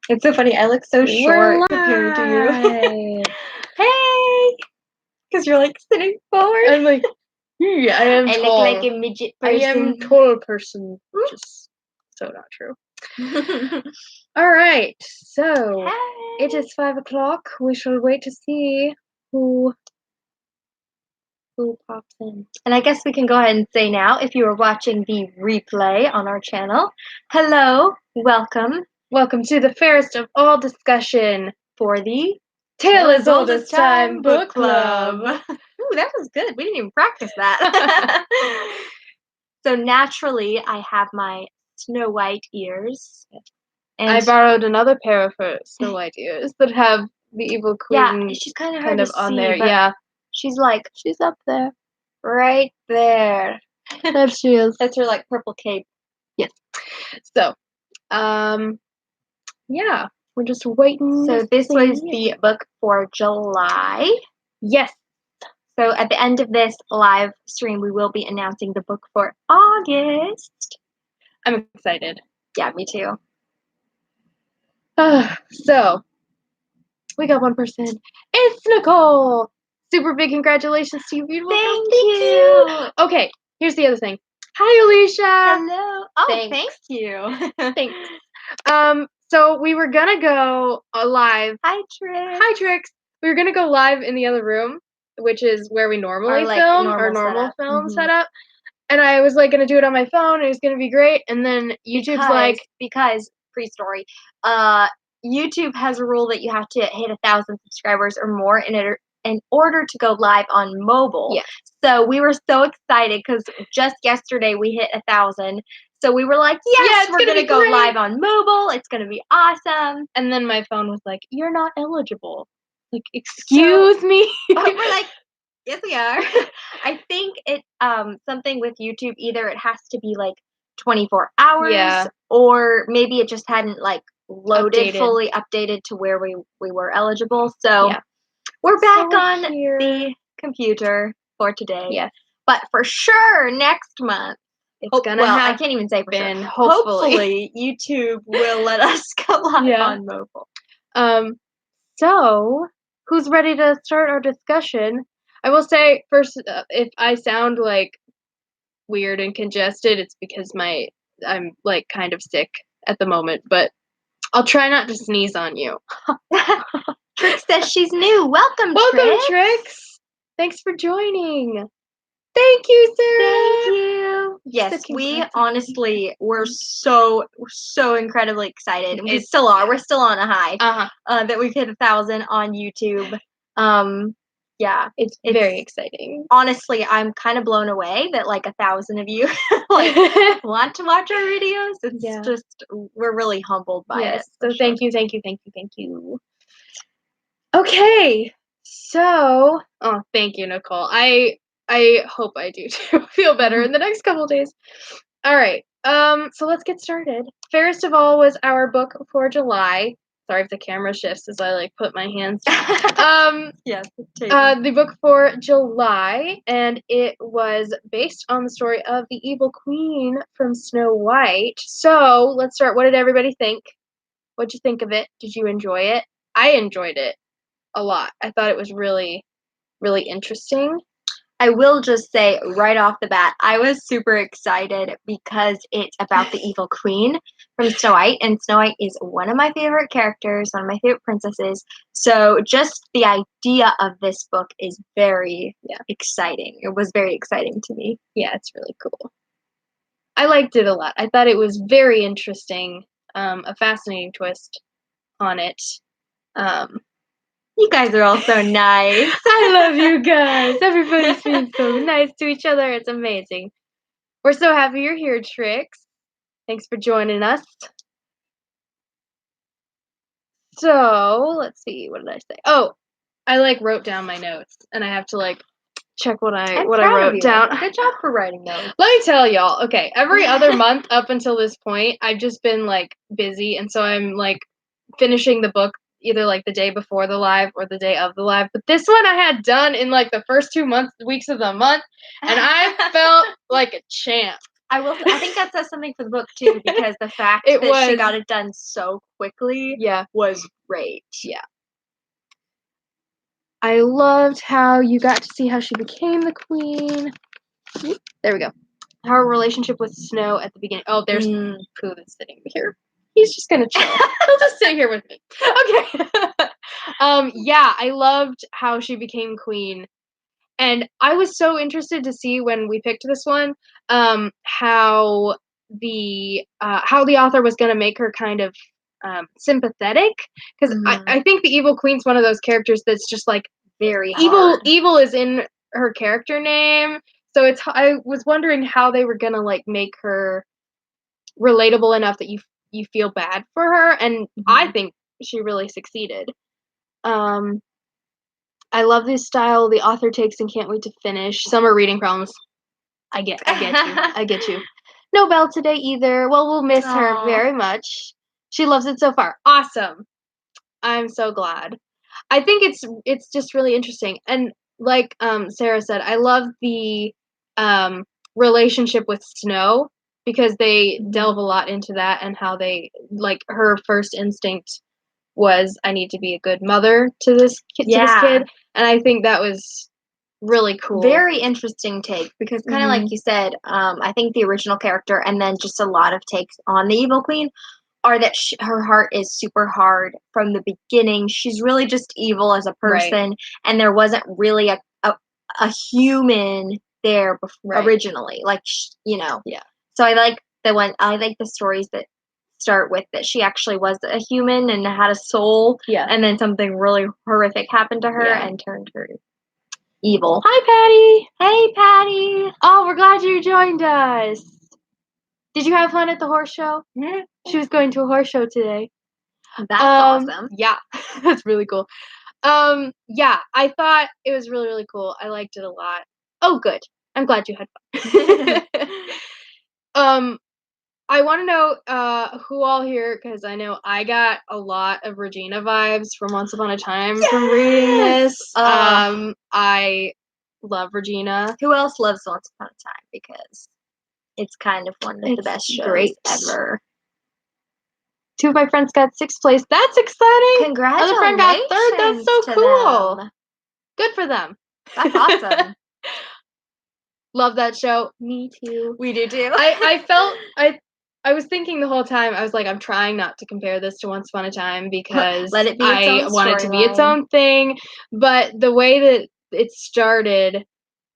It's so funny. I look so short compared to you. Hey! Because you're like sitting forward. I'm like, I am I tall. look like a midget person. I am tall person. Just so not true. All right, so it is 5 o'clock. We shall wait to see who pops in. And I guess we can go ahead and say now, if you are watching the replay on our channel, hello, welcome. Welcome to the Fairest of All discussion For the Tale as Old as Time Book Club. Ooh, that was good. We didn't even practice that. So naturally, I have my Snow White ears. And I borrowed another pair of her Snow White ears that have the evil queen. Yeah, she's kind of hard to on see, there. but Yeah, she's like she's up there, right there. There she is. That's her like purple cape. Yes. So, yeah, we're just waiting. So this was the book for July. Yes. So at the end of this live stream, we will be announcing the book for August. I'm excited. Yeah, me too. So, we got one person. It's Nicole! Super big congratulations to you, beautiful. Thank you. Okay, here's the other thing. Hi, Alicia! Hello. Oh, thank you. Thanks. So we were gonna go live. Hi, Trix. Hi, Trix. We were gonna go live in the other room, which is where we normally film, our normal film setup. And I was like gonna do it on my phone. It was gonna be great. And then YouTube's because pre-story, YouTube has a rule that you have to hit 1,000 subscribers or more in order to go live on mobile. Yeah. So we were so excited because just yesterday we hit 1,000. So we were like, yes, we're gonna go live on mobile. It's gonna be awesome. And then my phone was like, you're not eligible. Like, excuse me. We're like, yes, we are. I think it something with YouTube, either it has to be like 24 hours, or maybe it just hadn't like fully updated to where we were eligible. So we're back on the computer for today. Yes. But for sure next month it's gonna happen. I can't even say for sure. Hopefully YouTube will let us go live on mobile. So who's ready to start our discussion? I will say first, if I sound like weird and congested, it's because I'm like kind of sick at the moment, but I'll try not to sneeze on you. Trix says she's new. Welcome, Trix. Thanks for joining. Thank you, Sarah. Thank you. Yes, we honestly were so incredibly excited. We still are. We're still on a high. That we've hit 1,000 on YouTube. Yeah, it's very exciting. Honestly, I'm kind of blown away that like 1,000 of you like want to watch our videos. It's just we're really humbled by it. So thank you. Okay, so thank you, Nicole. I hope I do too. Feel better in the next couple days. All right. So let's get started. Fairest of All was our book for July. Sorry if the camera shifts as I like put my hands down. Yes. The book for July, and it was based on the story of the evil queen from Snow White. So let's start. What did everybody think? What'd you think of it? Did you enjoy it? I enjoyed it a lot. I thought it was really, really interesting. I will just say right off the bat, I was super excited because it's about the evil queen from Snow White, and Snow White is one of my favorite characters, one of my favorite princesses. So just the idea of this book is very exciting. It was very exciting to me. Yeah, it's really cool. I liked it a lot. I thought it was very interesting, a fascinating twist on it. You guys are all so nice. I love you guys. Everybody's being so nice to each other. It's amazing. We're so happy you're here, Trix. Thanks for joining us. So, let's see. What did I say? Oh, I wrote down my notes, and I have to check what I wrote down. Good job for writing notes. Let me tell y'all. Okay, every other month up until this point, I've just been busy, and so I'm finishing the book either the day before the live or the day of the live. But this one I had done in the first 2 weeks of the month, and I felt like a champ. I think that says something for the book too, because the fact that she got it done so quickly was great. Yeah. I loved how you got to see how she became the queen. There we go. Her relationship with Snow at the beginning. Oh, there's Pooh that's sitting here. He's just gonna chill. He'll just sit here with me. Okay. Yeah, I loved how she became queen. And I was so interested to see when we picked this one, how the author was gonna make her kind of sympathetic. Because I think the Evil Queen's one of those characters that's just like very hard. Evil is in her character name. So I was wondering how they were gonna like make her relatable enough that you feel bad for her, and I think she really succeeded. I love this style the author takes and can't wait to finish. Summer reading problems. I get you. I get you. No Belle today either. Well, we'll miss her very much. She loves it so far. Awesome. I'm so glad. I think it's just really interesting. And like Sarah said, I love the relationship with Snow, because they delve a lot into that, and how they, like, her first instinct was, I need to be a good mother to this kid, and I think that was really cool. Very interesting take, because kind of like you said, I think the original character and then just a lot of takes on the Evil Queen are that her heart is super hard from the beginning. She's really just evil as a person, and there wasn't really a human there originally. Like, Yeah. So I like the stories that start with that she actually was a human and had a soul, and then something really horrific happened to her and turned her evil. Hi, Patty. Hey, Patty. Oh, we're glad you joined us. Did you have fun at the horse show? Yeah. She was going to a horse show today. That's awesome. Yeah, that's really cool. Yeah, I thought it was really, really cool. I liked it a lot. Oh, good. I'm glad you had fun. I want to know who all here, because I know I got a lot of Regina vibes from Once Upon a Time from reading this. I love Regina. Who else loves Once Upon a Time? Because it's kind of one of the best shows ever. 2 of my friends got 6th place. That's exciting. Congratulations. Another friend got 3rd. That's so cool. Them. Good for them. That's awesome. Love that show. Me too. We do too. I was thinking the whole time, I was like, I'm trying not to compare this to Once Upon a Time, because Let it be its own want it to be its own thing. But the way that it started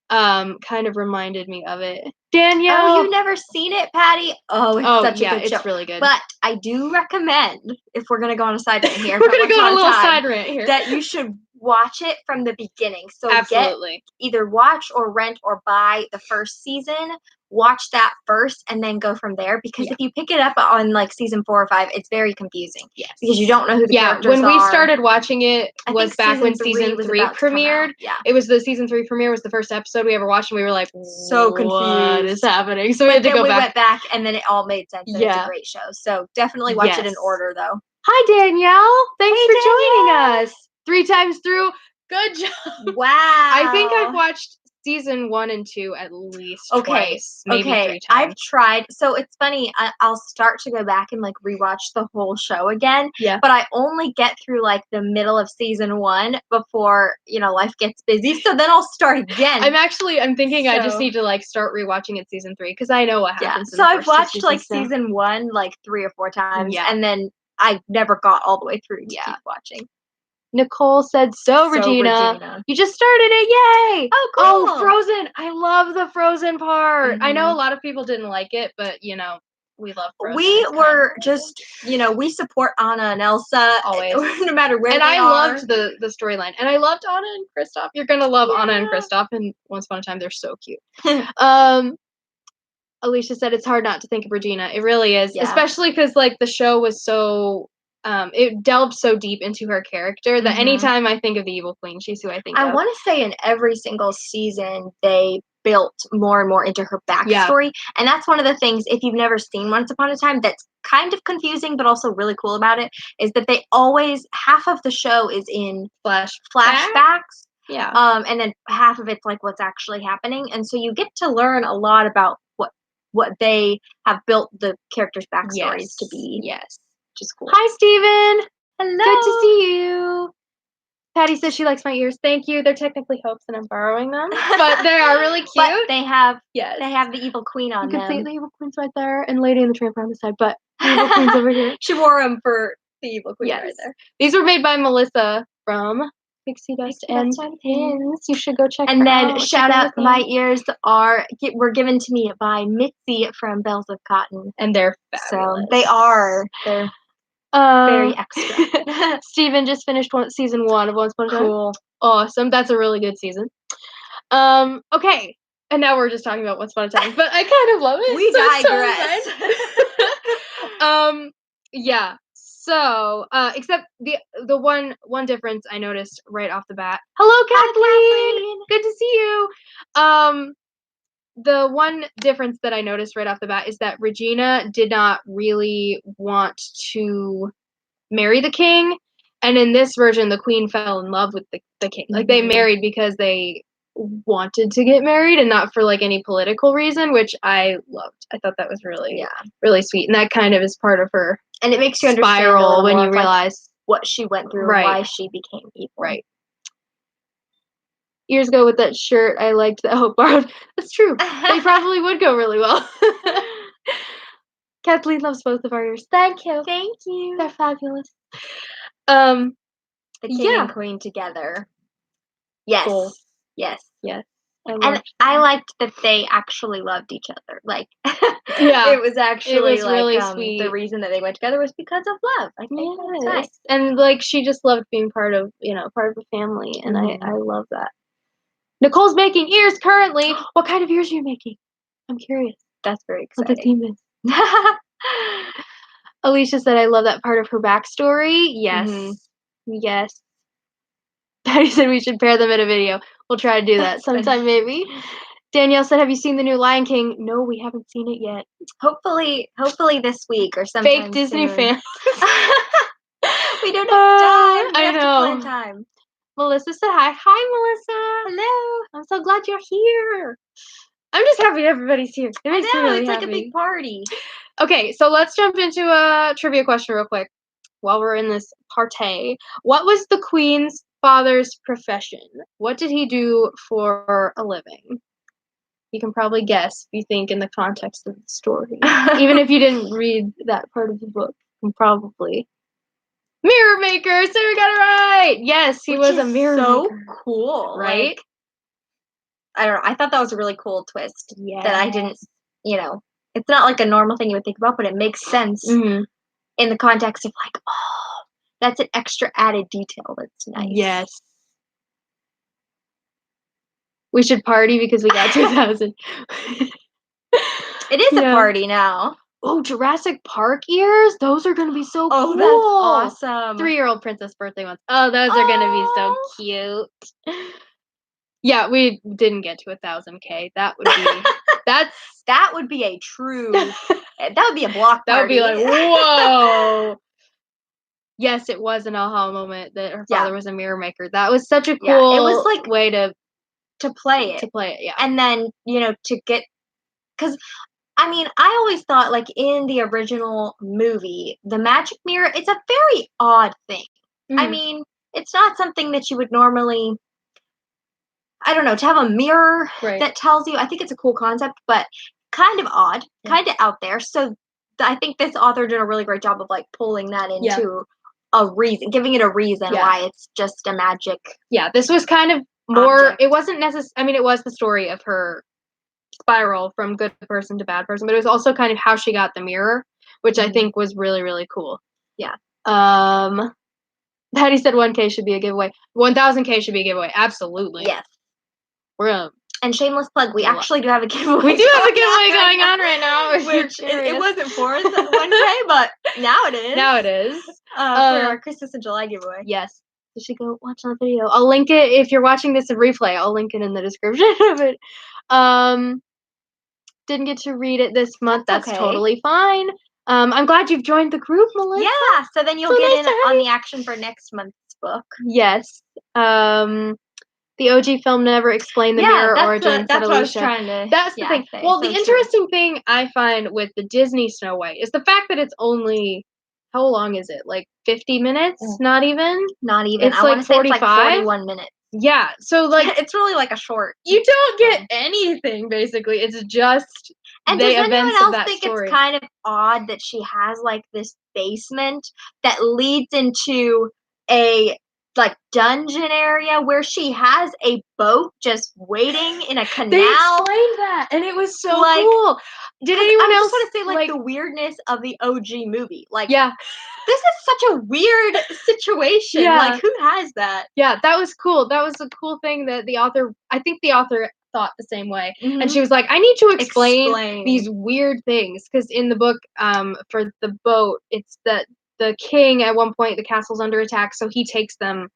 kind of reminded me of it. Danielle! Oh, you've never seen it, Patty? Oh, it's such a good show. It's really good. But I do recommend, if we're going to go on a side rant here, we're going to go on a little side rant here, that you should watch it from the beginning. So absolutely. Either watch or rent or buy the first season. Watch that first and then go from there, because if you pick it up on like season 4 or 5, it's very confusing. Yes. Because you don't know who the characters are. When we started watching it was back when season 3 premiered. Yeah. It was the season 3 premiere was the first episode we ever watched, and we were like, so confused. What is happening? So we had to go back. We went back and then it all made sense. And it's a great show. So definitely watch it in order though. Hi Danielle. Thanks for joining us. 3 times through. Good job. Wow. I think I've watched season 1 and 2 at least twice, maybe 3 times. I've tried. So it's funny. I'll start to go back and like rewatch the whole show again. Yeah. But I only get through like the middle of season 1 before life gets busy. So then I'll start again. I'm thinking I just need to like start rewatching it season 3, because I know what happens. So I've watched like season 1 like 3 or 4 times, and then I never got all the way through to keep watching. Nicole said, so Regina, you just started it, yay! Oh, cool. Oh, Frozen, I love the Frozen part. I know a lot of people didn't like it, but, we love Frozen. We were just, we support Anna and Elsa. Always. No matter where and they are. And I loved the storyline. And I loved Anna and Kristoff. You're going to love Anna and Kristoff, and Once Upon a Time, they're so cute. Alicia said, it's hard not to think of Regina. It really is. Yeah. Especially because, like, the show was so... it delved so deep into her character that anytime I think of the Evil Queen, she's who I think of. I want to say in every single season, they built more and more into her backstory. Yeah. And that's one of the things, if you've never seen Once Upon a Time, that's kind of confusing, but also really cool about it, is that they always, half of the show is in flashbacks. Yeah. And then half of it's like what's actually happening. And so you get to learn a lot about what what they have built the characters' backstories to be. Yes. Which is cool. Hi, Steven. Hello. Good to see you. Patty says she likes my ears. Thank you. They're technically Hope's and I'm borrowing them. But they are really cute. But they have the evil queen on them. The evil queen's right there and Lady and the Tramp on the side, but the evil queen's over here. She wore them for the evil queen right there. These were made by Melissa from Pixie Dust and Pins. You should go check her out. And then shout out, my ears were given to me by Mitzi from Bells of Cotton. And they're fabulous. So they're very extra. Steven just finished season 1 of Once Upon a Time. Cool. Awesome. That's a really good season. Okay. And now we're just talking about Once Upon a Time, but I kind of love it. We digress. Yeah. So, except the one difference I noticed right off the bat. Hello, Kathleen. Good to see you. The one difference that I noticed right off the bat is that Regina did not really want to marry the king, and in this version, the queen fell in love with the king. Like, they married because they wanted to get married and not for, like, any political reason, which I loved. I thought that was really, really sweet, and that kind of is part of her. And it makes you spiral when you realize what she went through and why she became evil. Right. Years ago with that shirt, I liked that Hope borrowed. That's true. They probably would go really well. Kathleen loves both of our ears. Thank you. Thank you. They're fabulous. The king and queen together. Yes. Cool. Yes. Yes. I liked that they actually loved each other. Like, it was actually really sweet. The reason that they went together was because of love. I think that's nice. And like, she just loved being part of a family, and I love that. Nicole's making ears currently. What kind of ears are you making? I'm curious. That's very exciting. What the theme is. Alicia said, I love that part of her backstory. Yes. Yes. Patty said we should pair them in a video. We'll try to do that sometime, maybe. Danielle said, have you seen the new Lion King? No, we haven't seen it yet. Hopefully this week or sometime Fake Disney fans. We don't have time. We I have know. to plan time. Melissa said hi. Hi, Melissa. Hello. I'm so glad you're here. I'm just happy everybody's here. It makes me really happy. Like a big party. Okay, so let's jump into a trivia question real quick while we're in this party. What was the Queen's father's profession? What did he do for a living? You can probably guess if you think in the context of the story. Even if you didn't read that part of the book, you can probably. Mirror maker! Sarah got it right! Yes, he was a mirror maker. So cool. Right? Like, I don't know. I thought that was a really cool twist. Yes. That I didn't, it's not like a normal thing you would think about, but it makes sense in the context of like, oh, that's an extra added detail that's nice. Yes. We should party because we got 2,000. It is a party now. Oh, Jurassic Park ears? Those are going to be so cool. Oh, that's awesome. 3-year-old princess birthday ones. Oh, those are going to be so cute. Yeah, we didn't get to 1,000K. That would be that would be a true that would be a block party. That would be like, whoa. Yes, it was an aha moment that her father was a mirror maker. That was such a cool it was like way to play it. To play it, yeah. And then, to get, because I mean, I always thought, like, in the original movie, the magic mirror, it's a very odd thing. I mean, it's not something that you would normally, I don't know, to have a mirror that tells you, I think it's a cool concept, but kind of odd, kind of out there. So I think this author did a really great job of, like, pulling that into a reason, giving it a reason why it's just a magic. Yeah, this was kind of more, object. It wasn't necessarily, I mean, it was the story of her spiral from good person to bad person, but it was also kind of how she got the mirror, which I think was really, really cool. Yeah. Patty said 1K should be a giveaway. 1,000K should be a giveaway. Absolutely. Yes. We're gonna. And shameless plug, we actually do have a giveaway. We do have a giveaway going on right now. Which it wasn't for 1K, but now it is. Now it is. For our Christmas in July giveaway. Yes. You should go watch that video. I'll link it if you're watching this in replay. I'll link it in the description of it. Didn't get to read it this month. That's totally fine. I'm glad you've joined the group, Melissa. Yeah, so then you'll get in on the action for next month's book. Yes. The OG film never explained the mirror origins. That's what I was trying to. That's the thing. Well, the interesting thing I find with the Disney Snow White is the fact that it's only, how long is it? Like 50 minutes? Not even. It's like 45. It's like 41 minutes. Yeah. So like it's really like a short. You don't get anything basically. It's just. And does anyone else think it's kind of odd that she has like this basement that leads into a like dungeon area where she has a boat just waiting in a canal? They explained that, and it was so cool. Did anyone else? I just want to say like the weirdness of the OG movie. Like, yeah, this is such a weird situation. Yeah. Like, who has that? Yeah, that was cool. That was a cool thing that the author. I think the author thought the same way, and she was like, "I need to explain these weird things," because in the book, for the boat, it's that the king at one point the castle's under attack, so he takes them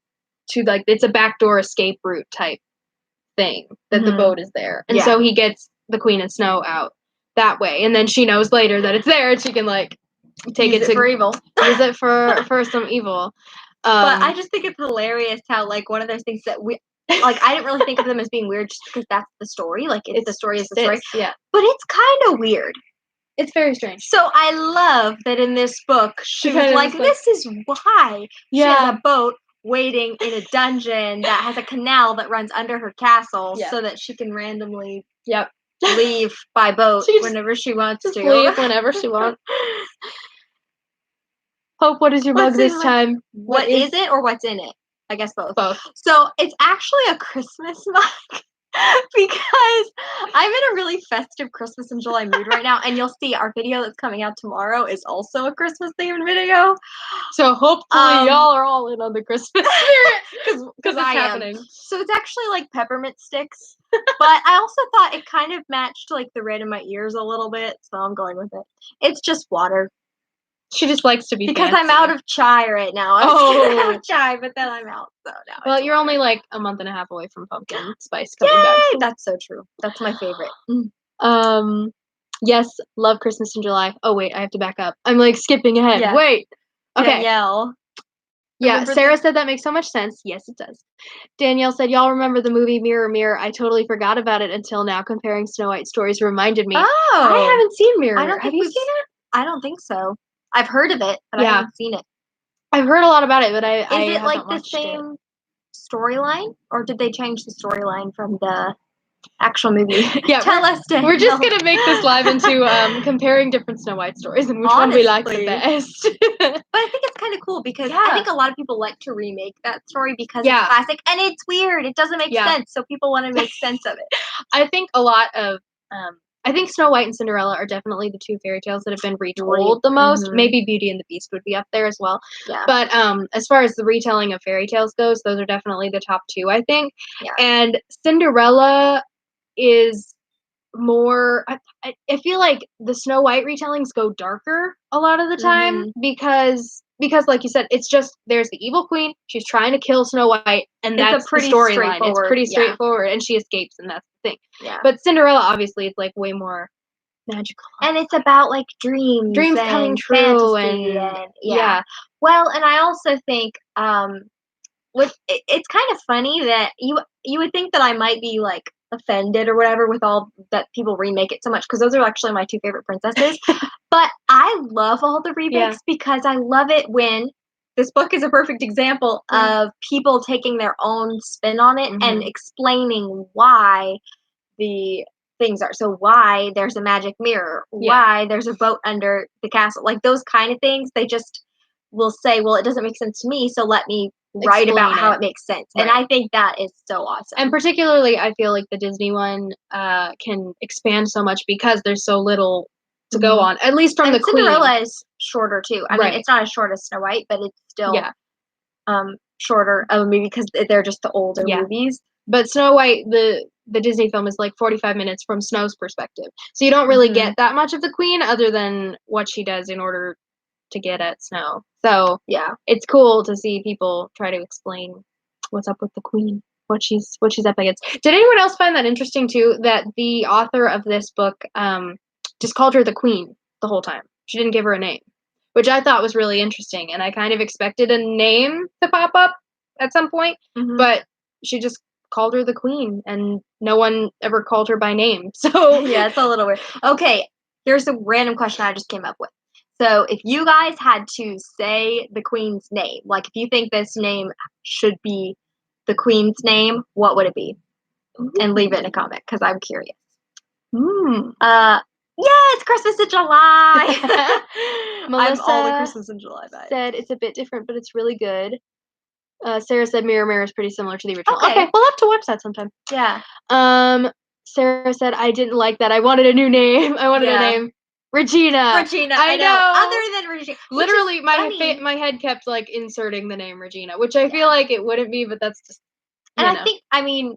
to like it's a backdoor escape route type thing that the boat is there, and so he gets the Queen of Snow out that way, and then she knows later that it's there, and she can like take use it for evil. Use it for some evil. But I just think it's hilarious how like one of those things that we. Like, I didn't really think of them as being weird just because that's the story. Like, it's the story is the story. Yeah. But it's kind of weird. It's very strange. So I love that in this book, she was like, this is why she has a boat waiting in a dungeon that has a canal that runs under her castle so that she can randomly leave by boat whenever she wants to. Leave whenever she wants. Hope, what is your mug this time? What is it or what's in it? I guess both. So it's actually a Christmas mug because I'm in a really festive Christmas in July mood right now, and you'll see our video that's coming out tomorrow is also a Christmas themed video. So hopefully y'all are all in on the Christmas spirit because it's happening. So it's actually like peppermint sticks, but I also thought it kind of matched like the red in my ears a little bit, so I'm going with it. It's just water. She just likes to be because fancy. I'm out of chai right now. I was out of chai, but then I'm out. So now. Well, you're only like a month and a half away from pumpkin spice coming back. That's so true. That's my favorite. Yes, love Christmas in July. Oh wait, I have to back up. I'm like skipping ahead. Yeah. Wait. Okay. Danielle. Yeah, Sarah said that makes so much sense. Yes, it does. Danielle said, y'all remember the movie Mirror, Mirror? I totally forgot about it until now. Comparing Snow White stories reminded me. Oh. I haven't seen Mirror. Have you seen it? I don't think so. I've heard of it, but I haven't seen it. I've heard a lot about it, but I Is it like the same storyline? Or did they change the storyline from the actual movie? Yeah, Tell us, Danielle. We're just going to make this live into comparing different Snow White stories and which one we like the best. But I think it's kind of cool because I think a lot of people like to remake that story because it's classic and it's weird. It doesn't make sense, so people want to make sense of it. I think a lot of I think Snow White and Cinderella are definitely the two fairy tales that have been retold the most. Maybe Beauty and the Beast would be up there as well. Yeah. But as far as the retelling of fairy tales goes, those are definitely the top two, I think. Yeah. And Cinderella is more. I feel like the Snow White retellings go darker a lot of the time because like you said, it's just there's the evil queen. She's trying to kill Snow White, and that's the storyline. It's pretty straightforward, and she escapes, and that's the thing. Yeah. But Cinderella, obviously, it's like way more magical, and it's about like dreams coming true, and Well, and I also think it's kind of funny that you would think that I might be like offended or whatever with all that people remake it so much because those are actually my two favorite princesses. But I love all the remakes because I love it when this book is a perfect example of people taking their own spin on it and explaining why the things are. So why there's a magic mirror, why there's a boat under the castle, like those kind of things. They just will say, well, it doesn't make sense to me, so let me write about how it makes sense. And I think that is so awesome. And particularly, I feel like the Disney one can expand so much because there's so little to go on, at least from the Queen. Cinderella is shorter too. I mean, it's not as short as Snow White, but it's still shorter of a movie because they're just the older movies. But Snow White, the Disney film is like 45 minutes from Snow's perspective. So you don't really get that much of the Queen other than what she does in order to get at Snow. So it's cool to see people try to explain what's up with the Queen, what she's up against. Did anyone else find that interesting too, that the author of this book just called her the Queen the whole time? She didn't give her a name, which I thought was really interesting, and I kind of expected a name to pop up at some point, but she just called her the queen, and no one ever called her by name. So yeah, it's a little weird. Okay, here's a random question I just came up with. So if you guys had to say the queen's name, like if you think this name should be the queen's name, what would it be? And leave it in a comment because I'm curious. Yeah, it's Christmas in July. Melissa I'm all the Christmas in July vibes. said it's a bit different, but it's really good. Sarah said Mirror Mirror is pretty similar to the original. Okay, we'll have to watch that sometime. Yeah. Sarah said I didn't like that. I wanted a new name. I wanted a name. Regina. Regina. I know. Other than Regina. Literally, my head kept like inserting the name Regina, which I feel like it wouldn't be, but that's just. And I think, I mean,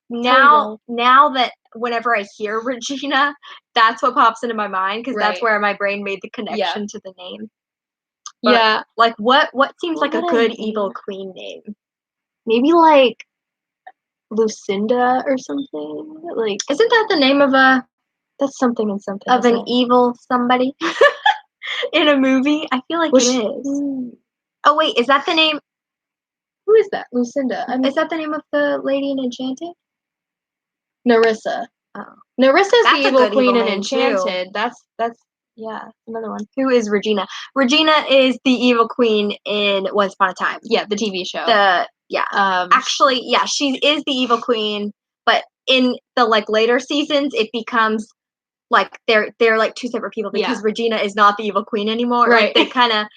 now that whenever I hear Regina, that's what pops into my mind because that's where my brain made the connection to the name. But, like what seems like a good evil queen name? Maybe like Lucinda or something. Like, isn't that the name of a? That's something and something of an evil somebody in a movie. I feel like it is. Oh wait, is that the name? Who is that? Lucinda. Is that the name of the lady in Enchanted? Narissa. Oh. Narissa's the evil queen in Enchanted. Too. That's another one. Who is Regina? Regina is the evil queen in Once Upon a Time. Yeah, the TV show. Actually, yeah, she is the evil queen, but in the like later seasons, it becomes like they're like two separate people because Regina is not the evil queen anymore. Right. Like, they kind of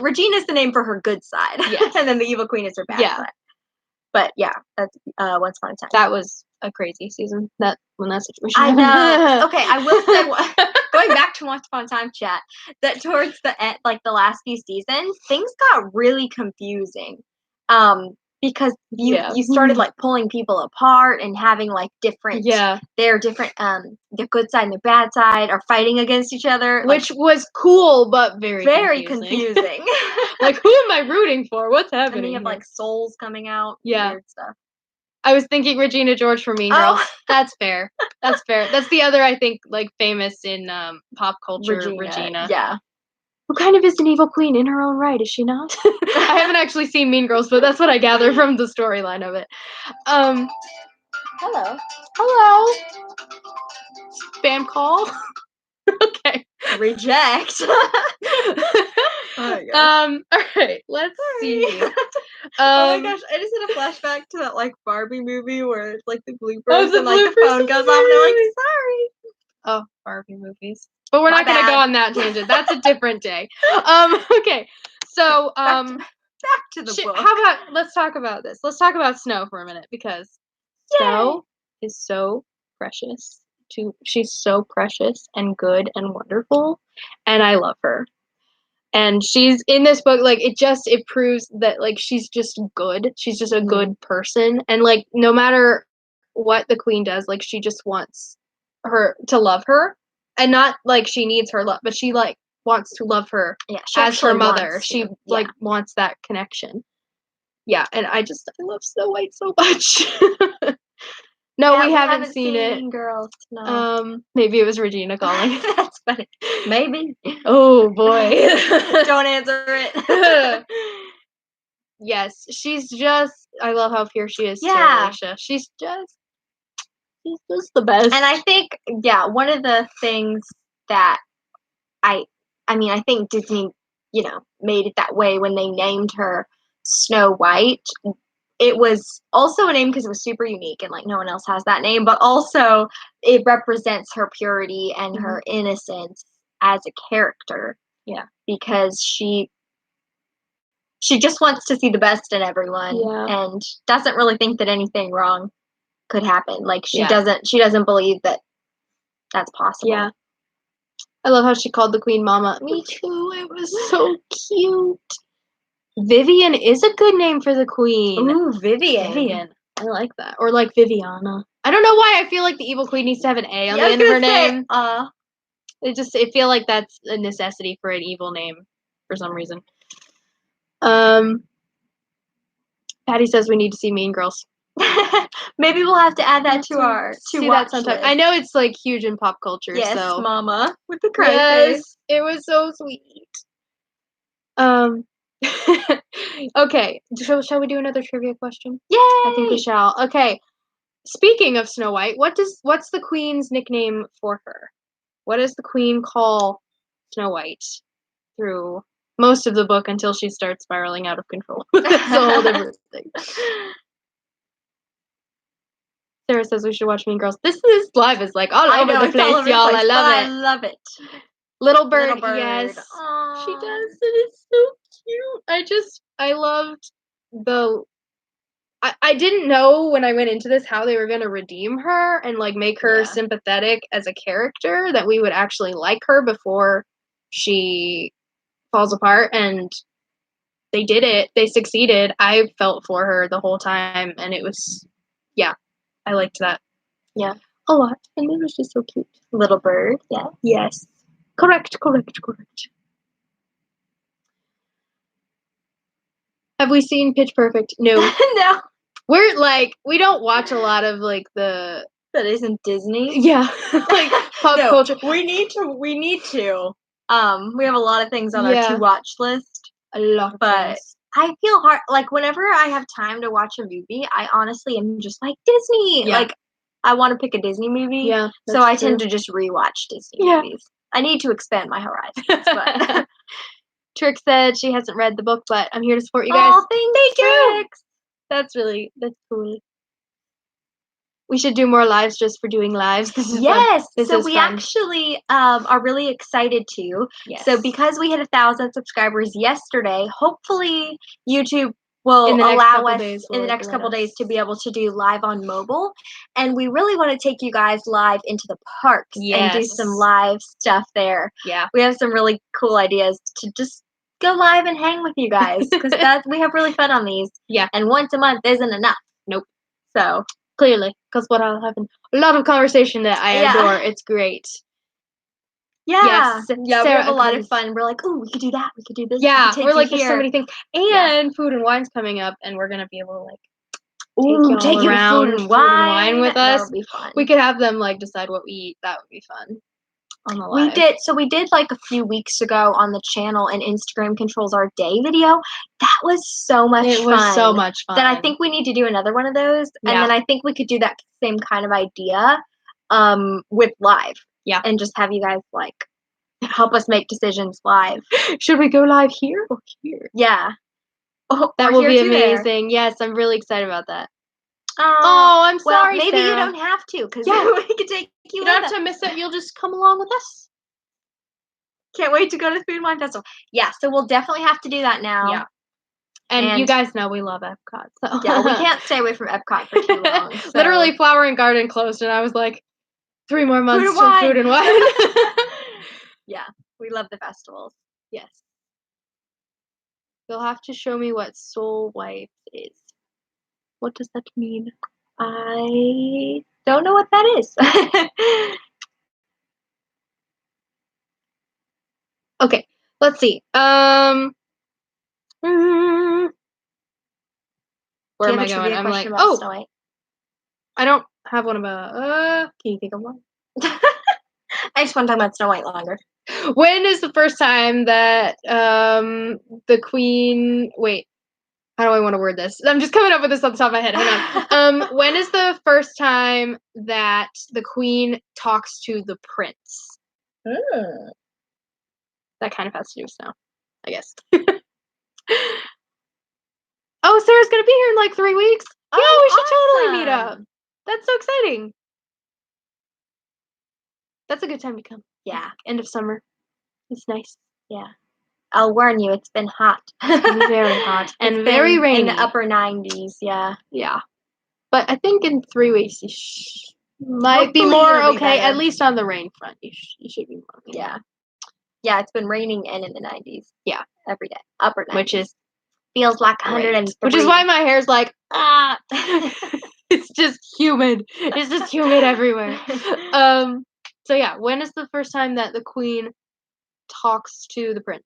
Regina's the name for her good side. Yes. And then the evil queen is her bad side. But yeah, that's Once Upon a Time. That was a crazy season. When that situation. I know. Okay, I will say going back to Once Upon a Time chat, that towards the end, like the last few seasons, things got really confusing. Because you started like pulling people apart and having like different their good side and their bad side are fighting against each other, which was cool but very confusing. Like, who am I rooting for? What's happening? And then you have like souls coming out. Weird stuff. I was thinking Regina George from Mean Girls. That's fair. That's the other, I think, like famous in pop culture. Regina. Yeah. Who kind of is an evil queen in her own right, is she not? I haven't actually seen Mean Girls, but that's what I gather from the storyline of it. Hello. Spam call. Okay. Reject. Oh all right, let's see. Oh my gosh, I just had a flashback to that like Barbie movie where it's like the bloopers and like the phone goes off and they're like, sorry. Oh, Barbie movies. But we're not gonna go on that tangent. That's a different day. Okay. So back to the book. How about let's talk about this. Let's talk about Snow for a minute because Snow is so precious. She's so precious and good and wonderful, and I love her. And she's in this book, like it proves that like she's just good. She's just a good person, and like no matter what the queen does, like she just wants her to love her, and not like she needs her love, but she like wants to love her as her mother. She like wants that connection. Yeah, and I love Snow White so much. No, we haven't seen it. Girls, no. Maybe it was Regina calling. That's funny. Maybe. Oh boy. Don't answer it. Yes, she's just. I love how fierce she is. Yeah. She's just the best. And I think, one of the things that I think Disney, made it that way when they named her Snow White. It was also a name because it was super unique and like no one else has that name, but also it represents her purity and her innocence as a character. Yeah. Because she just wants to see the best in everyone and doesn't really think that anything wrong could happen. Like she doesn't believe that that's possible. Yeah. I love how she called the queen Mama. Me too. It was so cute. Vivian is a good name for the queen. Ooh, Vivian. I like that. Or like Viviana. I don't know why I feel like the evil queen needs to have an A on the end of her name. I feel like that's a necessity for an evil name for some reason. Patty says we need to see Mean Girls. Maybe we'll have to add that to our watch list. I know it's like huge in pop culture. Yes, so. Mama with the cry face. It was so sweet. Okay, shall we do another trivia question? Yay! I think we shall. Okay. Speaking of Snow White, what's the queen's nickname for her? What does the queen call Snow White through most of the book until she starts spiraling out of control? That's a whole different thing. Sarah says we should watch Mean Girls. This live is like all over the place, y'all. I love it. Little Bird, yes. Aww. She does. It is so cute. I loved the. I didn't know when I went into this how they were going to redeem her and like make her sympathetic as a character, that we would actually like her before she falls apart, and they did it. They succeeded. I felt for her the whole time, and it was, I liked that. Yeah. A lot. And it was just so cute. Little Bird, yeah. Yes. Correct. Have we seen Pitch Perfect? No. No. We're like, we don't watch a lot of like the... That isn't Disney? Yeah. Like pop culture. We need to. We have a lot of things on our to-watch list. A lot of things. I feel hard, like, whenever I have time to watch a movie, I honestly am just like, Disney! Yeah. Like, I want to pick a Disney movie. Yeah, so I tend to just rewatch Disney movies. I need to expand my horizons. But Trix said she hasn't read the book, but I'm here to support you guys. Oh, thank you, Trix! That's cool. We should do more lives just for doing lives. This is fun. So we actually are really excited to. Yes. So because we hit 1,000 subscribers yesterday, hopefully YouTube will allow us in the next couple days to be able to do live on mobile. And we really want to take you guys live into the parks and do some live stuff there. Yeah. We have some really cool ideas to just go live and hang with you guys, because we have really fun on these. Yeah. And once a month isn't enough. Nope. So clearly, because what I'll have a lot of conversation that I adore. It's great. Yeah. Yes. Yeah, we have a lot of fun. We're like, oh, we could do that. We could do this. Yeah, we're like, there's so many things. And Food and Wine's coming up, and we're going to be able to, like, take you around Food and Wine with us. That would be fun. We could have them, like, decide what we eat. That would be fun. On the live. We did like a few weeks ago on the channel, and Instagram controls our day video. That was so much fun. It was so much fun. That I think we need to do another one of those. Yeah. And then I think we could do that same kind of idea with live. Yeah. And just have you guys like help us make decisions live. Should we go live here or here? Yeah. Oh, that will be amazing. Yes, I'm really excited about that. Oh, I'm sorry, maybe Sarah. You don't have to, because we could take you. You don't have to miss it. You'll just come along with us. Can't wait to go to the Food and Wine Festival. Yeah, so we'll definitely have to do that now. Yeah. And you guys know we love Epcot. So. Yeah, we can't stay away from Epcot for too long. So. Literally, Flower and Garden closed, and I was like, 3 more months to Food and Wine. Yeah, we love the festivals. Yes. You'll have to show me what Soul Wife is. What does that mean? I don't know what that is. Okay, let's see. Where am I going? I'm like, I don't have one about. Can you think of one? I just want to talk about Snow White longer. When is the first time that the Queen? Wait, how do I want to word this? I'm just coming up with this on the top of my head. Hang on. When is the first time that the Queen talks to the Prince? That kind of has to do with snow, I guess. Oh, Sarah's gonna be here in like 3 weeks. Oh, yeah, we should totally meet up. That's so exciting. That's a good time to come. Yeah. End of summer. It's nice. Yeah. I'll warn you, it's been hot. It's been very hot. And very rainy. In the upper 90s, yeah. Yeah. But I think in 3 weeks you might be more okay, at least on the rain front. You should be more okay. Yeah. Yeah, it's been raining and in the 90s. Yeah. Every day. Upper 90s. Which is feels like 103. Which is why my hair's like, It's just humid. It's just humid everywhere. So yeah, when is the first time that the Queen talks to the Prince?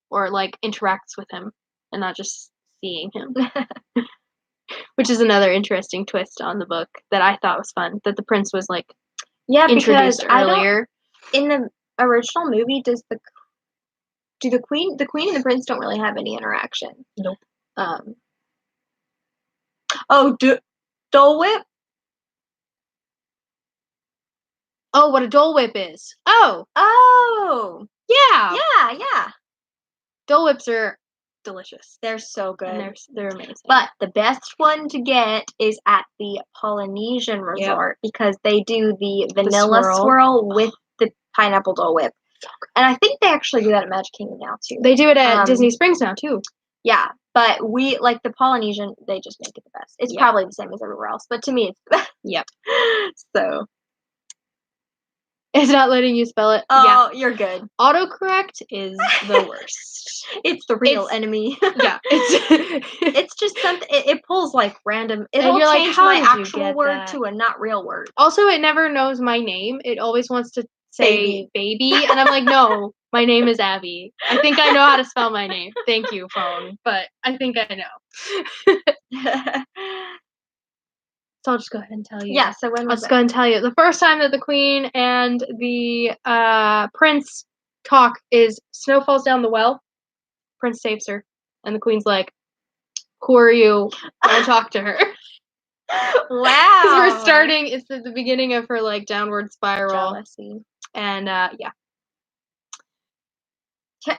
Or like interacts with him and not just seeing him? Which is another interesting twist on the book that I thought was fun. That the Prince was like introduced earlier. In the original movie, does the do the queen and the prince don't really have any interaction. Nope. Dole Whip. Oh, what a Dole Whip is. Oh, yeah. Dole Whips are delicious. They're so good. And they're amazing. But the best one to get is at the Polynesian resort because they do the vanilla swirl with the pineapple Dole Whip. And I think they actually do that at Magic Kingdom now too. They do it at Disney Springs now too. Yeah, but we like the Polynesian. They just make it the best. It's probably the same as everywhere else, but to me, it's the best. Yep. So it's not letting you spell it. Oh, you're good. Autocorrect is the worst. It's the real enemy. Yeah, it's just something. It pulls like random. It'll change my actual word to a not real word. Also, it never knows my name. It always wants to say baby, and I'm like, no, my name is Abby. I think I know how to spell my name. Thank you, phone, but I think I know. So I'll just go ahead and tell you. Yeah, so when was Let's go ahead and tell you. The first time that the queen and the prince talk is Snow falls down the well. Prince saves her. And the queen's like, who are you? Don't talk to her. Wow. Because it's at the beginning of her, like, downward spiral. Jealousy. And, yeah.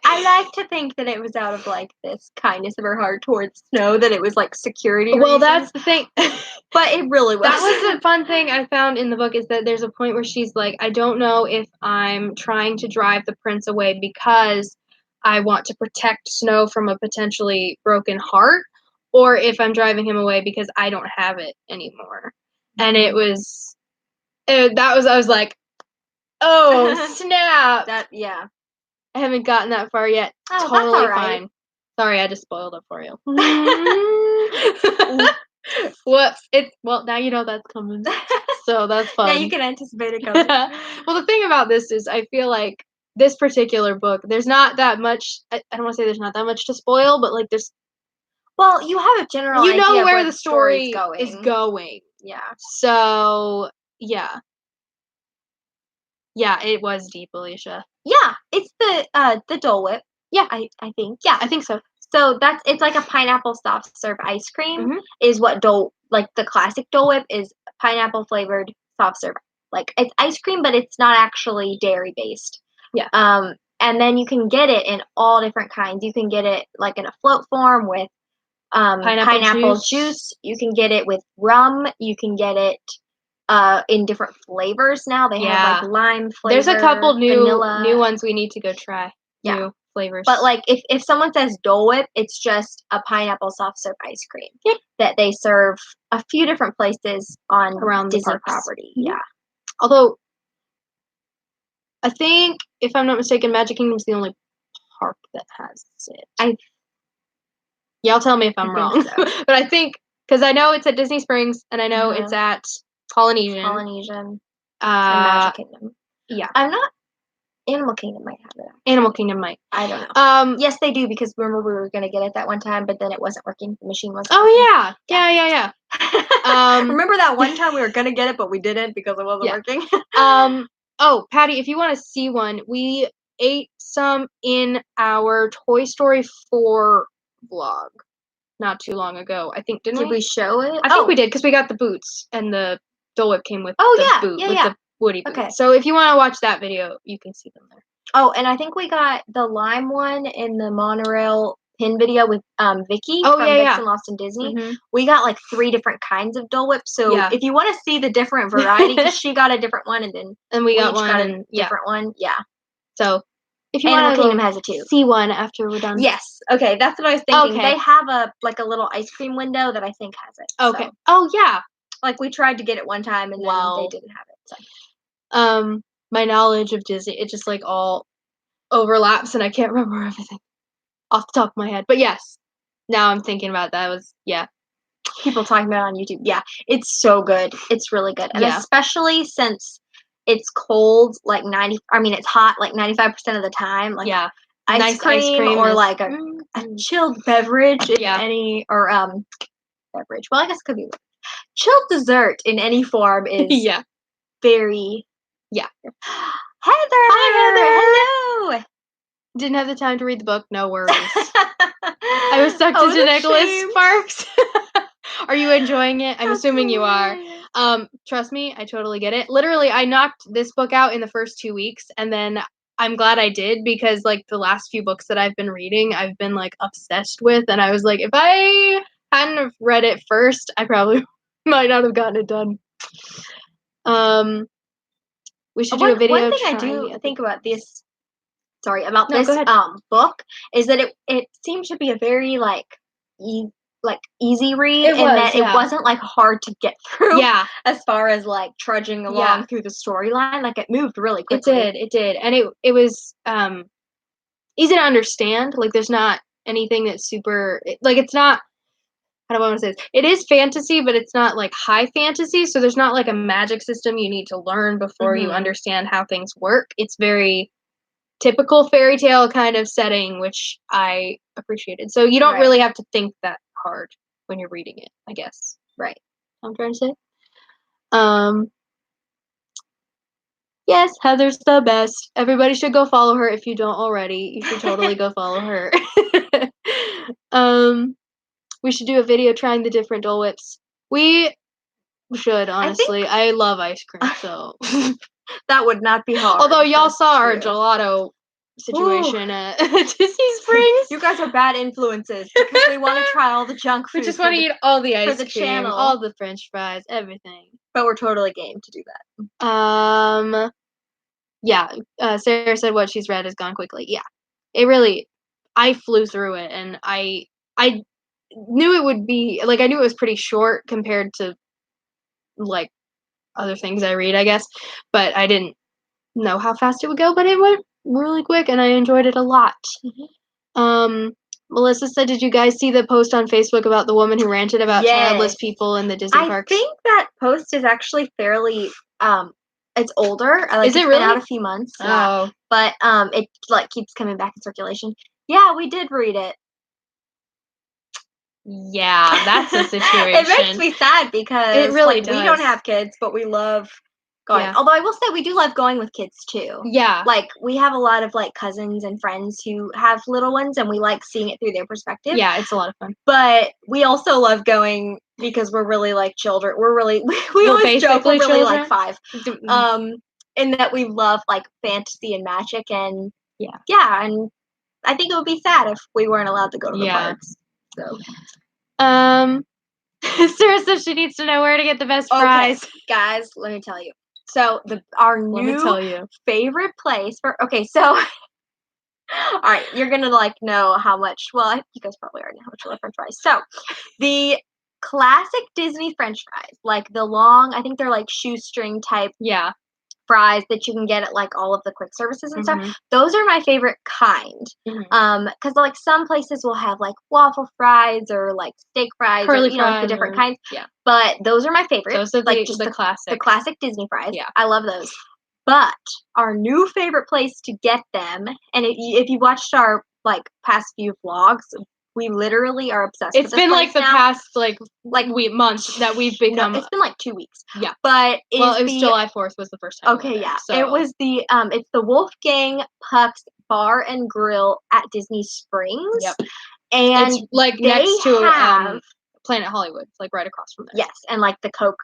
I like to think that it was out of, like, this kindness of her heart towards Snow, that it was, like, security reasons. That's the thing. But it really was. That was the fun thing I found in the book, is that there's a point where she's like, I don't know if I'm trying to drive the prince away because I want to protect Snow from a potentially broken heart, or if I'm driving him away because I don't have it anymore. And I was like, oh, snap. I haven't gotten that far yet. Oh, totally that's all right. fine. Sorry, I just spoiled it for you. Whoops. Well, now you know that's coming. So that's fun. Now you can anticipate it coming. Well, the thing about this is I feel like this particular book, there's not that much, I don't want to say there's not that much to spoil, but like there's... Well, you have a general idea know where of the story is going. Yeah. So, yeah. Yeah, it was deep, Alicia. Yeah, it's the Dole Whip. Yeah, I think. Yeah, I think so. So it's like a pineapple soft serve ice cream is what the classic Dole Whip is, pineapple flavored soft serve. Like, it's ice cream, but it's not actually dairy based. Yeah. And then you can get it in all different kinds. You can get it like in a float form with pineapple juice. You can get it with rum. You can get it in different flavors now. They have like lime flavor. There's a couple vanilla. new ones we need to go try. Yeah. New flavors. But like if someone says Dole Whip, it's just a pineapple soft serve ice cream that they serve a few different places around Disney property. Mm-hmm. Yeah. Although I think, if I'm not mistaken, Magic Kingdom's the only park that has it. Y'all tell me if I'm wrong. So. But I think, because I know it's at Disney Springs, and I know it's at Polynesian. And Magic Kingdom. Yeah. I'm not... Animal Kingdom might have it. Animal Kingdom might. I don't know. Yes, they do, because remember we were going to get it that one time, but then it wasn't working. The machine wasn't working. Yeah. Remember that one time we were going to get it, but we didn't because it wasn't working? Oh, Patty, if you want to see one, we ate some in our Toy Story 4 vlog not too long ago. I think, did we show it? I think we did, because we got the boots, and the Dole Whip came with the boot. With the Woody boots. Okay. So if you want to watch that video, you can see them there. Oh, and I think we got the lime one in the monorail pin video with Vicky from Vixen Lost in Disney. Mm-hmm. We got like 3 different kinds of Dole Whip. So if you want to see the different variety, because she got a different one, and we got a different one. Yeah. So if you Animal Kingdom has it too. See one after we're done. Yes. Okay, that's what I was thinking. Okay. They have a little ice cream window that I think has it. Okay. So. Oh yeah. Like, we tried to get it one time, and then they didn't have it. So. My knowledge of Disney, it just like all overlaps, and I can't remember everything off the top of my head. But yes, now I'm thinking about that. People talking about it on YouTube. Yeah, it's so good. It's really good, and especially since it's cold, like it's hot like 95% of the time. Like ice cream or like a chilled beverage in any beverage. Well, I guess it could be chilled dessert in any form is very. Yeah. Heather! Hi, Heather! Hello! Didn't have the time to read the book. No worries. I was sucked into Nicholas Sparks. Are you enjoying it? I'm assuming you are. Trust me, I totally get it. Literally, I knocked this book out in the first 2 weeks, and then I'm glad I did because, like, the last few books that I've been reading, I've been, like, obsessed with, and I was like, if I hadn't have read it first, I probably might not have gotten it done. We should do a video. One thing I do think about this, book is that it seemed to be a very easy read, it wasn't like hard to get through. Yeah, as far as like trudging along through the storyline, like it moved really quickly. It did, and it was easy to understand. Like there's not anything that's super it's not. I don't want to say this. It is fantasy, but it's not like high fantasy. So there's not like a magic system you need to learn before you understand how things work. It's very typical fairy tale kind of setting, which I appreciated. So you don't really have to think that hard when you're reading it, I guess. Right. I'm trying to say. Yes, Heather's the best. Everybody should go follow her if you don't already. You should totally go follow her. We should do a video trying the different Dole Whips. We should, honestly. I love ice cream, so that would not be hard. Although y'all saw our gelato situation at Disney Springs. You guys are bad influences because we want to try all the junk food. We just want to eat all the ice cream, channel. All the French fries, everything. But we're totally game to do that. Yeah. Sarah said what she's read has gone quickly. Yeah. It really, I flew through it, and I knew it would be, like, I knew it was pretty short compared to, like, other things I read, I guess, but I didn't know how fast it would go, but it went really quick, and I enjoyed it a lot. Melissa said, did you guys see the post on Facebook about the woman who ranted about childless people in the Disney parks? I think that post is actually fairly, it's older. Is it really? It's been out a few months. Oh. But, it, like, keeps coming back in circulation. Yeah, we did read it. Yeah, that's a situation. It makes me sad because it really does. We don't have kids, but we love going. Yeah. Although I will say we do love going with kids too. Yeah. Like we have a lot of like cousins and friends who have little ones, and we like seeing it through their perspective. Yeah, it's a lot of fun. But we also love going because we're really like children. We're really we always joke we're really like 5. In that we love like fantasy and magic, and and I think it would be sad if we weren't allowed to go to the parks. So, Sarah says she needs to know where to get the best fries. Guys, let me tell you. So our new favorite place for so all right, you're gonna like know how much. Well, you guys probably already know how much I love French fries. So the classic Disney French fries, like the long, I think they're like shoestring type. Yeah. Fries that you can get at like all of the quick services and stuff. Those are my favorite kind. Because like some places will have like waffle fries or like steak fries curly or like the different kinds. Yeah. But those are my favorite. Those are like just the classic. The classic Disney fries. Yeah. I love those. But our new favorite place to get them, and if you watched our like past few vlogs, we literally are obsessed with this place. It's been like the past months that we've become. No, it's been like 2 weeks. Yeah. But it was July 4th was the first time. Okay, yeah. So. It was it's the Wolfgang Puck's Bar and Grill at Disney Springs. Yep. And it's like next to Planet Hollywood, like right across from there. Yes, and like the Coke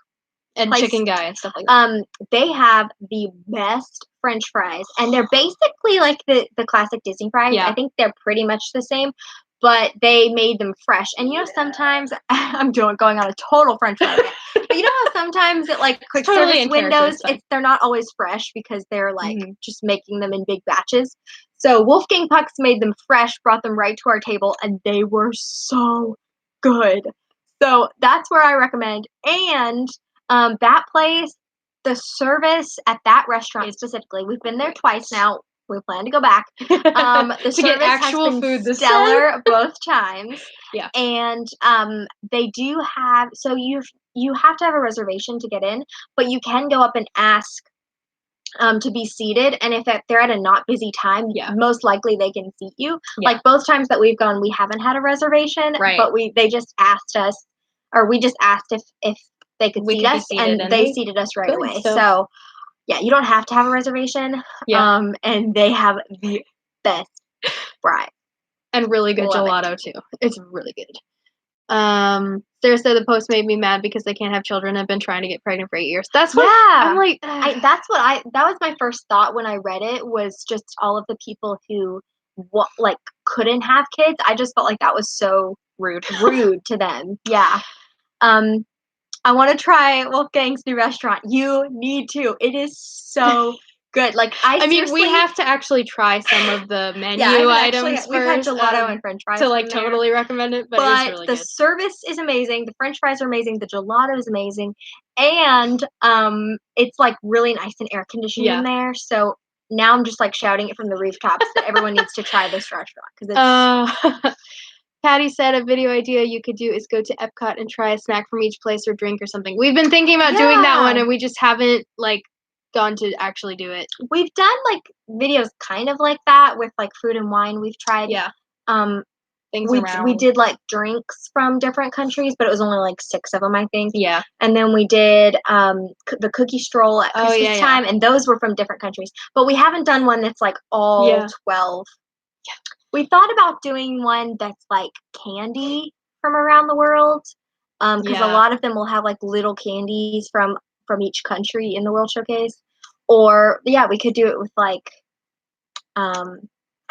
and place. Chicken Guy and stuff like that. They have the best French fries, and they're basically like the classic Disney fries. Yeah. I think they're pretty much the same. But they made them fresh. And you know, sometimes I'm going on a total French fry. But you know how sometimes at like quick service windows, they're not always fresh because they're like just making them in big batches. So Wolfgang Puck's made them fresh, brought them right to our table, and they were so good. So that's where I recommend. And that place, the service at that restaurant specifically, we've been there twice now. We plan to go back. The to get actual has been food stellar both times. Yeah. And they do have, so you have to have a reservation to get in, but you can go up and ask to be seated. And if they're at a not busy time, most likely they can seat you. Yeah. Like both times that we've gone, we haven't had a reservation, but they just asked us, or we just asked if they could seat us, and they seated us right away. So yeah, you don't have to have a reservation. Yeah. And they have the best Right. And really good gelato too. It's really good. Sarah said the post made me mad because they can't have children. I've been trying to get pregnant for 8 years. That's what I'm like. That was my first thought when I read it, was just all of the people who couldn't have kids. I just felt like that was so rude to them. Yeah. I want to try Wolfgang's new restaurant. You need to. It is so good. Like I mean, we have to actually try some of the menu items first. We've had gelato and French fries to like totally recommend it, but it was really good. The service is amazing. The French fries are amazing. The gelato is amazing, and it's like really nice and air conditioned in there. So now I'm just like shouting it from the rooftops that everyone needs to try this restaurant because it's. Patty said a video idea you could do is go to Epcot and try a snack from each place or drink or something. We've been thinking about doing that one, and we just haven't like gone to actually do it. We've done like videos kind of like that with like food and wine. We've tried things around. We did like drinks from different countries, but it was only like 6 of them, I think. Yeah. And then we did the cookie stroll at Christmas time, and those were from different countries. But we haven't done one that's like all 12. Yeah. We thought about doing one that's like candy from around the world, because a lot of them will have like little candies from each country in the World Showcase. Or we could do it with like, I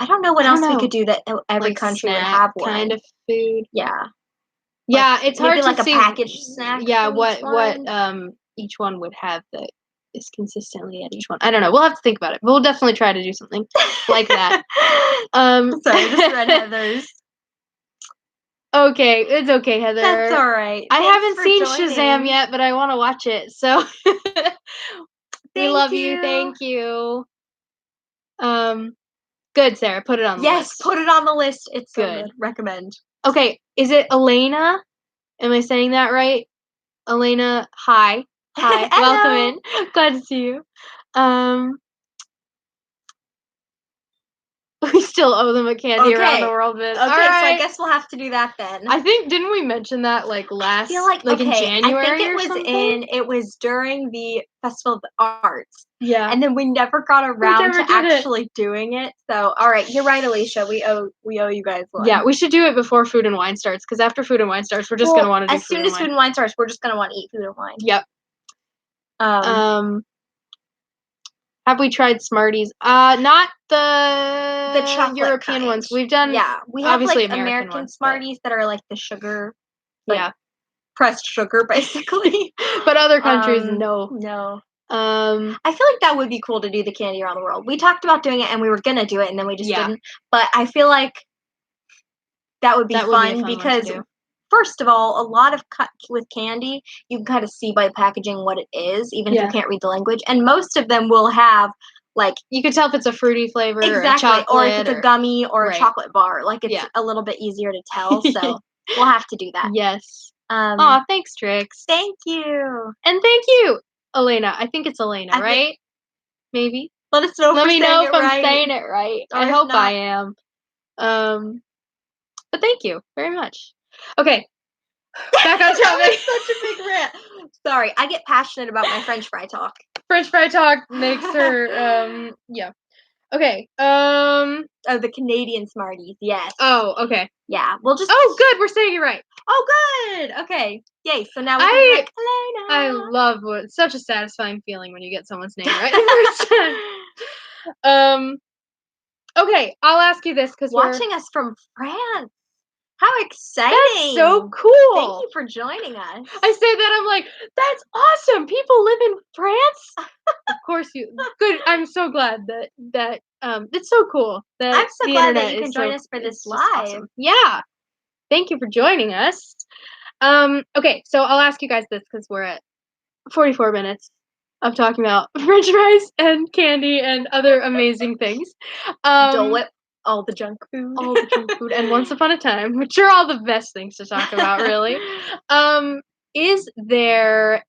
don't know what else we could do that every like country would have one kind of food. Yeah. Yeah, it's hard to like see. A packaged snack. Yeah, what each one would have that is consistently at each one. I don't know. We'll have to think about it. We'll definitely try to do something like that. Sorry, just read Heather's. Okay, it's okay, Heather. That's all right. I haven't seen Shazam yet, but I want to watch it. So we love you. Thank you. Good, Sarah. Put it on the list. Yes, put it on the list. It's good. Recommend. Okay, is it Elena? Am I saying that right? Elena, hi. Hi. Welcome in. Glad to see you. We still owe them a candy around the world bit. Okay, so I guess we'll have to do that then. I think, didn't we mention that like last, I feel like in January I think it was during the Festival of the Arts. Yeah. And then we never got around to actually doing it. So, all right, you're right, Alicia. We owe you guys one. Yeah, we should do it before Food and Wine starts, because after Food and Wine starts, we're just going to want to do as soon as Food and Wine starts, we're just going to want to eat food and wine. Yep. Have we tried Smarties? Not the chocolate European ones. We've done we have obviously like American Smarties that are like the sugar, pressed sugar basically. But other countries, no. I feel like that would be cool to do the candy around the world. We talked about doing it and we were gonna do it and then we just didn't. But I feel like that would be fun because first of all, a lot of with candy, you can kind of see by the packaging what it is, even if you can't read the language. And most of them will have, like... You can tell if it's a fruity flavor or a chocolate. Or if it's a gummy or a chocolate bar. Like, it's a little bit easier to tell, so we'll have to do that. Yes. Aw, thanks, Trix. Thank you. And thank you, Elena. I think it's Elena, right? Maybe. Let us know if I'm saying it right. I hope I am. But thank you very much. Okay, back on topic. Such a big rant. Sorry, I get passionate about my French fry talk. French fry talk makes her, Okay, Oh, the Canadian Smarties, yes. Oh, okay. Yeah, we'll just... Oh, good, we're saying it right. Oh, good! Okay, yay, so now we can be like, Elena. I love it's such a satisfying feeling when you get someone's name right the first time. Okay, I'll ask you this, because watching us from France. How exciting! That's so cool. Thank you for joining us. I say that, I'm like, that's awesome. People live in France. Of course you. Good. I'm so glad that it's so cool. That I'm so glad that you can join us for this live. Awesome. Yeah. Thank you for joining us. Okay, so I'll ask you guys this because we're at 44 minutes of talking about French fries and candy and other amazing things. Dole Whip. All the junk food. All the junk food. And Once Upon a Time, which are all the best things to talk about, really. Is there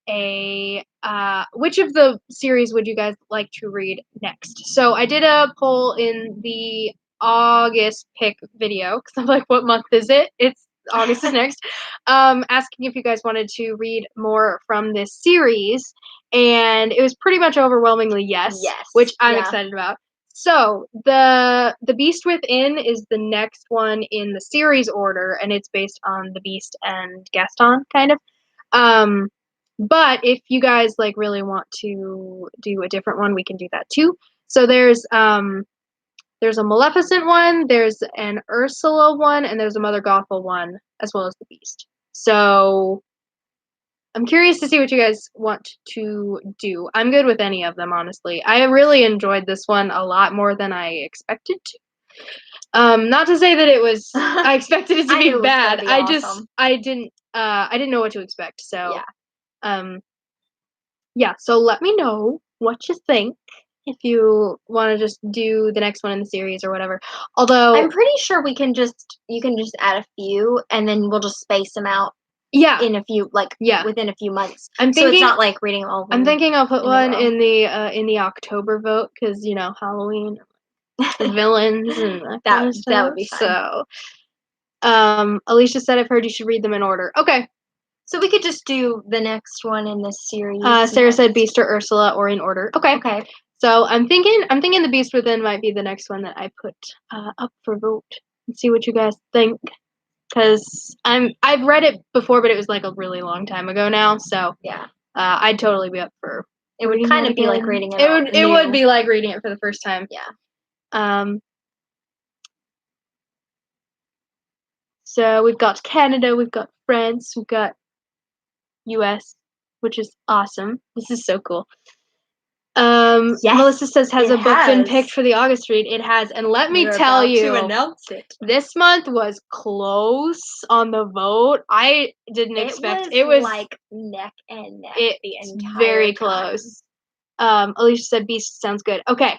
which of the series would you guys like to read next? So I did a poll in the August pick video, because I'm like, what month is it? It's August is next. Asking if you guys wanted to read more from this series. And it was pretty much overwhelmingly yes. Which I'm excited about. So the Beast Within is the next one in the series order, and it's based on the Beast and Gaston, kind of. But if you guys like really want to do a different one, we can do that too. So there's a Maleficent one, there's an Ursula one, and there's a Mother Gothel one, as well as the Beast. So I'm curious to see what you guys want to do. I'm good with any of them, honestly. I really enjoyed this one a lot more than I expected to. Not to say that it was. I expected it to be bad. I didn't know what to expect. So, yeah. So let me know what you think if you want to just do the next one in the series or whatever. Although I'm pretty sure you can just add a few, and then we'll just space them out. Yeah. In a few, within a few months. So it's not like reading all of them. I'm thinking I'll put one in the October vote because Halloween, villains, and that kind of stuff. That would be fun. So, Alicia said I've heard you should read them in order. Okay. So we could just do the next one in this series. Sarah said Beast or Ursula or in order. Okay. Okay. So I'm thinking the Beast Within might be the next one that I put up for vote and see what you guys think. Because I've read it before, but it was like a really long time ago now. So yeah, I'd totally be up for. It would kind of be like reading it. It would be like reading it for the first time. Yeah. So we've got Canada, we've got France, we've got U.S., which is awesome. This is so cool. Yes, Melissa says, has a book been picked for the August read? It has, and let me tell you, to announce it. This month was close on the vote. I didn't expect it was like neck and neck. The entire very close. Alicia said Beast sounds good. Okay,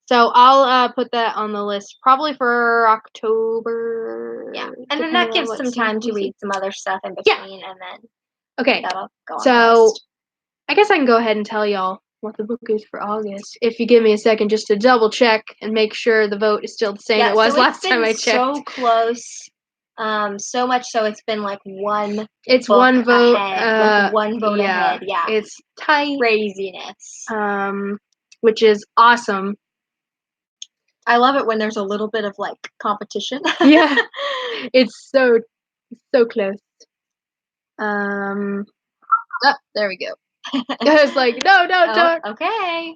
so I'll put that on the list probably for October. Yeah, and then that gives some time to read some other stuff in between, and then that'll go on the list. I guess I can go ahead and tell y'all what the book is for August. If you give me a second just to double check and make sure the vote is still the same it was last time I checked. So close. So much so it's been like one. It's one vote ahead. One vote ahead. Yeah. It's tight. Craziness. Which is awesome. I love it when there's a little bit of like competition. Yeah. It's so close. There we go. I was like, no, don't. Okay.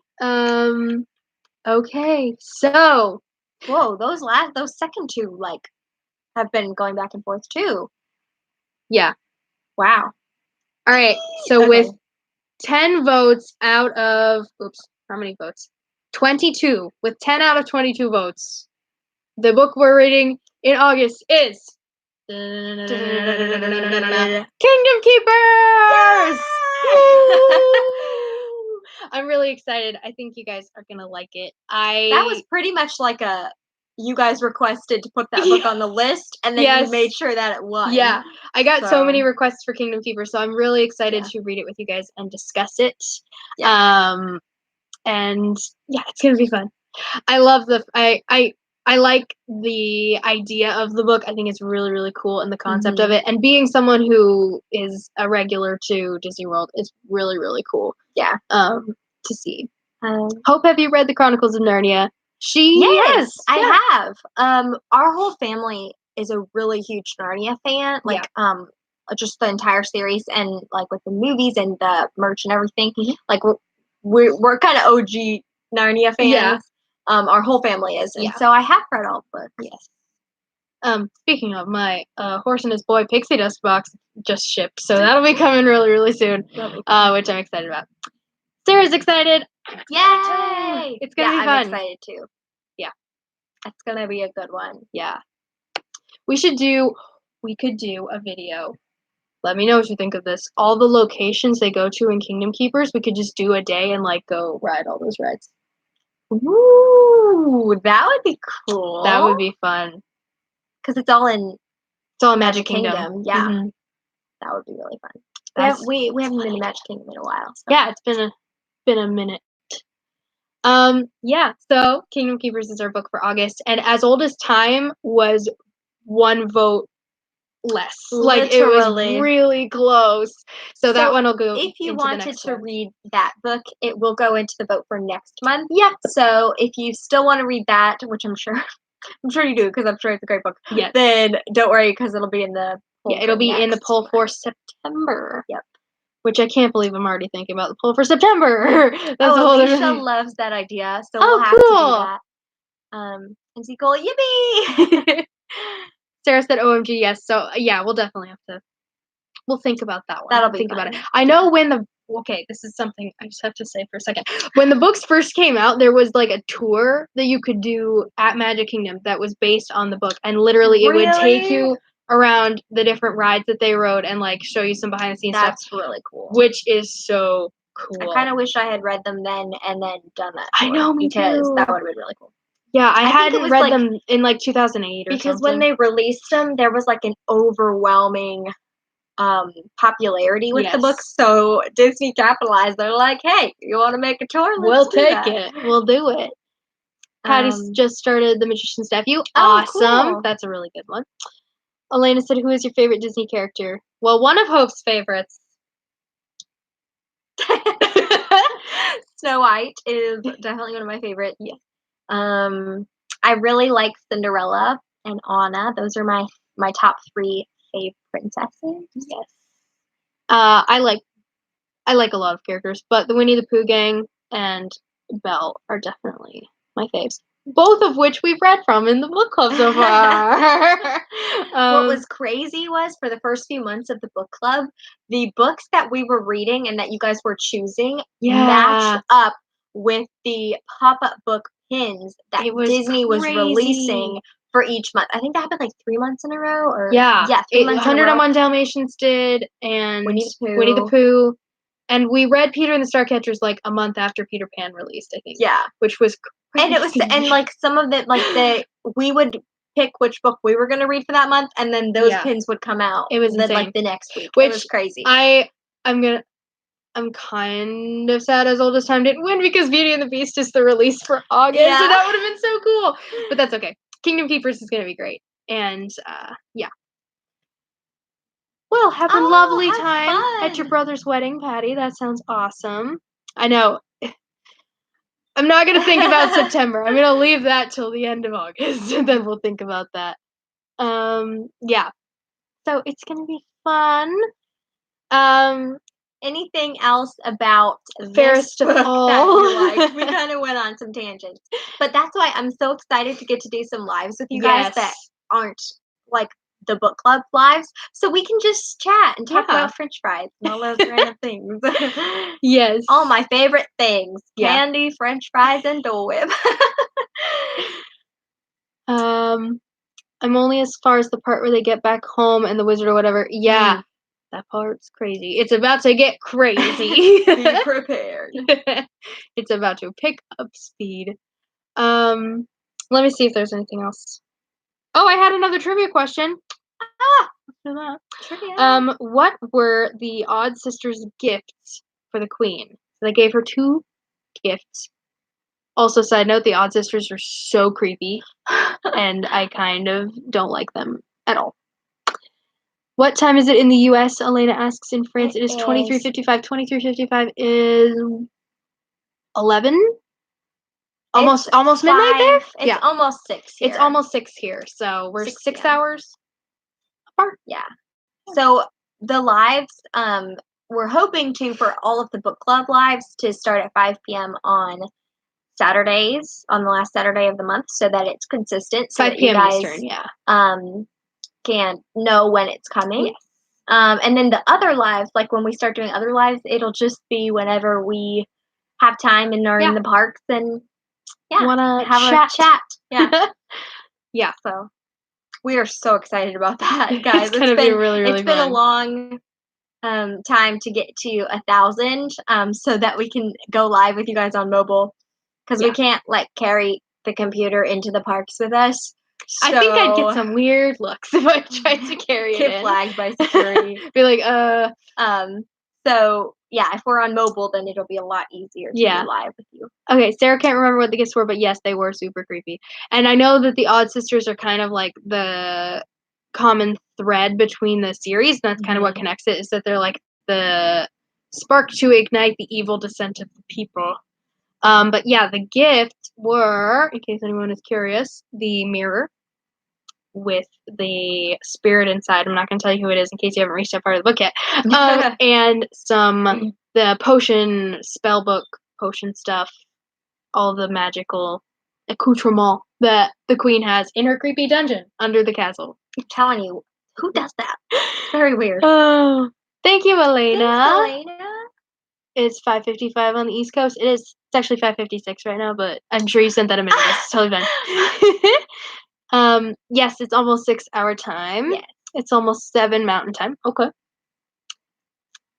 Okay. So. Whoa, those second two like have been going back and forth too. Yeah. Wow. All right. So with 10 votes out of how many votes? 22. With 10 out of 22 votes, the book we're reading in August is Kingdom Keepers. I'm really excited. I think you guys are gonna like it. That was pretty much like you guys requested to put that book on the list, and then you made sure that it won. Yeah, I got so many requests for Kingdom Keepers, so I'm really excited to read it with you guys and discuss it. Yeah. And yeah, it's gonna be fun. I love I like the idea of the book. I think it's really, really cool, and the concept of it. And being someone who is a regular to Disney World is really, really cool. Yeah. To see. Hope, have you read the Chronicles of Narnia? Yes, I have. Our whole family is a really huge Narnia fan. Like, just the entire series, and like with the movies and the merch and everything. Like, we're kind of OG Narnia fans. Yeah. Our whole family is, and so I have read all the books. Yes. Speaking of, my Horse and His Boy Pixie Dust box just shipped, so that'll be coming really, really soon, which I'm excited about. Sarah's excited. Yay! It's gonna be fun. I'm excited too. Yeah, it's gonna be a good one. Yeah, we could do a video. Let me know what you think of this. All the locations they go to in Kingdom Keepers, we could just do a day and like go ride all those rides. Ooh, that would be cool. That would be fun. Because it's all in Magic Kingdom. Yeah. That would be really fun. We haven't been to Magic Kingdom in a while. So. Yeah, it's been a minute. Yeah, so Kingdom Keepers is our book for August, and As Old as Time was one vote less. Literally. Like, it was really close. So that one will go if you into wanted the next to one. read that book, it will go into the vote for next month. Yeah. So if you still want to read that, which I'm sure you do, because I'm sure it's a great book. Yes. Then don't worry, because it'll be in the poll. Yeah, it'll be in the poll for September. Yep. Which I can't believe I'm already thinking about the poll for September. That's Alicia loves that idea, so we'll have to do that. And Nicole, yippee! Sarah said OMG, yes. So yeah, we'll definitely have to. We'll think about that one. That'll be think fun. about it. I know when the this is something I just have to say for a second. When the books first came out, there was like a tour that you could do at Magic Kingdom that was based on the book, and literally it would take you around the different rides that they rode and like show you some behind the scenes stuff. That's really cool. Which is so cool. I kind of wish I had read them then and then done that. I know, me because too. That would have been really cool. Yeah, I hadn't read them in like 2008 or because something. when they released them, there was like an overwhelming popularity with the book, so Disney capitalized. They're like, "Hey, you want to make a tour? We'll take it. We'll do it." Patty just started The Magician's Nephew. Awesome. Cool. That's a really good one. Elena said, "Who is your favorite Disney character?" Well, one of Hope's favorites. Snow White is definitely one of my favorites. Yes. I really like Cinderella and Anna. Those are my top 3 fave princesses. Yes. I like a lot of characters, but the Winnie the Pooh gang and Belle are definitely my faves. Both of which we've read from in the book club so far. What was crazy was for the first few months of the book club, the books that we were reading and that you guys were choosing matched up with the pop-up book pins that Disney was releasing for each month. I think that happened like 3 months in a row, or 3 months in a row. 101 Dalmatians did, and Winnie the Pooh. And we read Peter and the Starcatchers like a month after Peter Pan released, I think. Yeah. Which was crazy. And it was, and like some of it, like we would pick which book we were going to read for that month, and then those pins would come out. It was insane. Like the next week. Which, it was crazy. I'm kind of sad As Old as Time didn't win because Beauty and the Beast is the release for August, so that would have been so cool. But that's okay. Kingdom Keepers is going to be great. And, yeah. Well, have a lovely time at your brother's wedding, Patty. That sounds awesome. I know. I'm not going to think about September. I'm going to leave that till the end of August, and then we'll think about that. Yeah. So it's going to be fun. Anything else about Fairest of All that you liked? We kind of went on some tangents, but that's why I'm so excited to get to do some lives with you guys that aren't like the book club lives, so we can just chat and talk about French fries and all those random things. Yes, all my favorite things: candy, French fries, and Dole Whip. I'm only as far as the part where they get back home and the wizard or whatever. Yeah. That part's crazy. It's about to get crazy. Be prepared. It's about to pick up speed. Let me see if there's anything else. Oh, I had another trivia question. Trivia. What were the Odd Sisters' gifts for the Queen? So they gave her 2 gifts. Also, side note, the Odd Sisters are so creepy, and I kind of don't like them at all. What time is it in the U.S.? Elena asks. In France, it is 23:55. 23:55 is 11? Almost midnight there? It's almost 6 here. It's almost 6 here, so we're 6 hours apart. Yeah. So the lives, we're hoping for all of the book club lives to start at 5 p.m. on Saturdays, on the last Saturday of the month, so that it's consistent. So 5 p.m. that you guys, Eastern, can know when it's coming. Yes. And then the other lives, like when we start doing other lives, it'll just be whenever we have time and are in the parks and wanna have a chat. Yeah. Yeah. So we are so excited about that, guys. It's gonna be really, really fun. It's been a long time to get to 1,000, so that we can go live with you guys on mobile, because we can't like carry the computer into the parks with us. So, I think I'd get some weird looks if I tried to carry it in. Get flagged by security. Be like, So yeah, if we're on mobile, then it'll be a lot easier to be live with you. Okay, Sarah can't remember what the gifts were, but yes, they were super creepy. And I know that the Odd Sisters are kind of like the common thread between the series, and that's kind of what connects it, is that they're like the spark to ignite the evil descent of the people. But yeah, the gifts were, in case anyone is curious, the mirror with the spirit inside. I'm not going to tell you who it is in case you haven't reached that part of the book yet. And the potion, spell book, potion stuff, all the magical accoutrement that the queen has in her creepy dungeon under the castle. I'm telling you, who does that? Very weird. Oh, thank you, Elena. Thanks, Elena. It's 5:55 on the East Coast. It's actually 5:56 right now, but I'm sure you sent that a minute ago. It's totally fine. Yes, it's almost 6 hour time. Yes. It's almost 7 Mountain Time. Okay.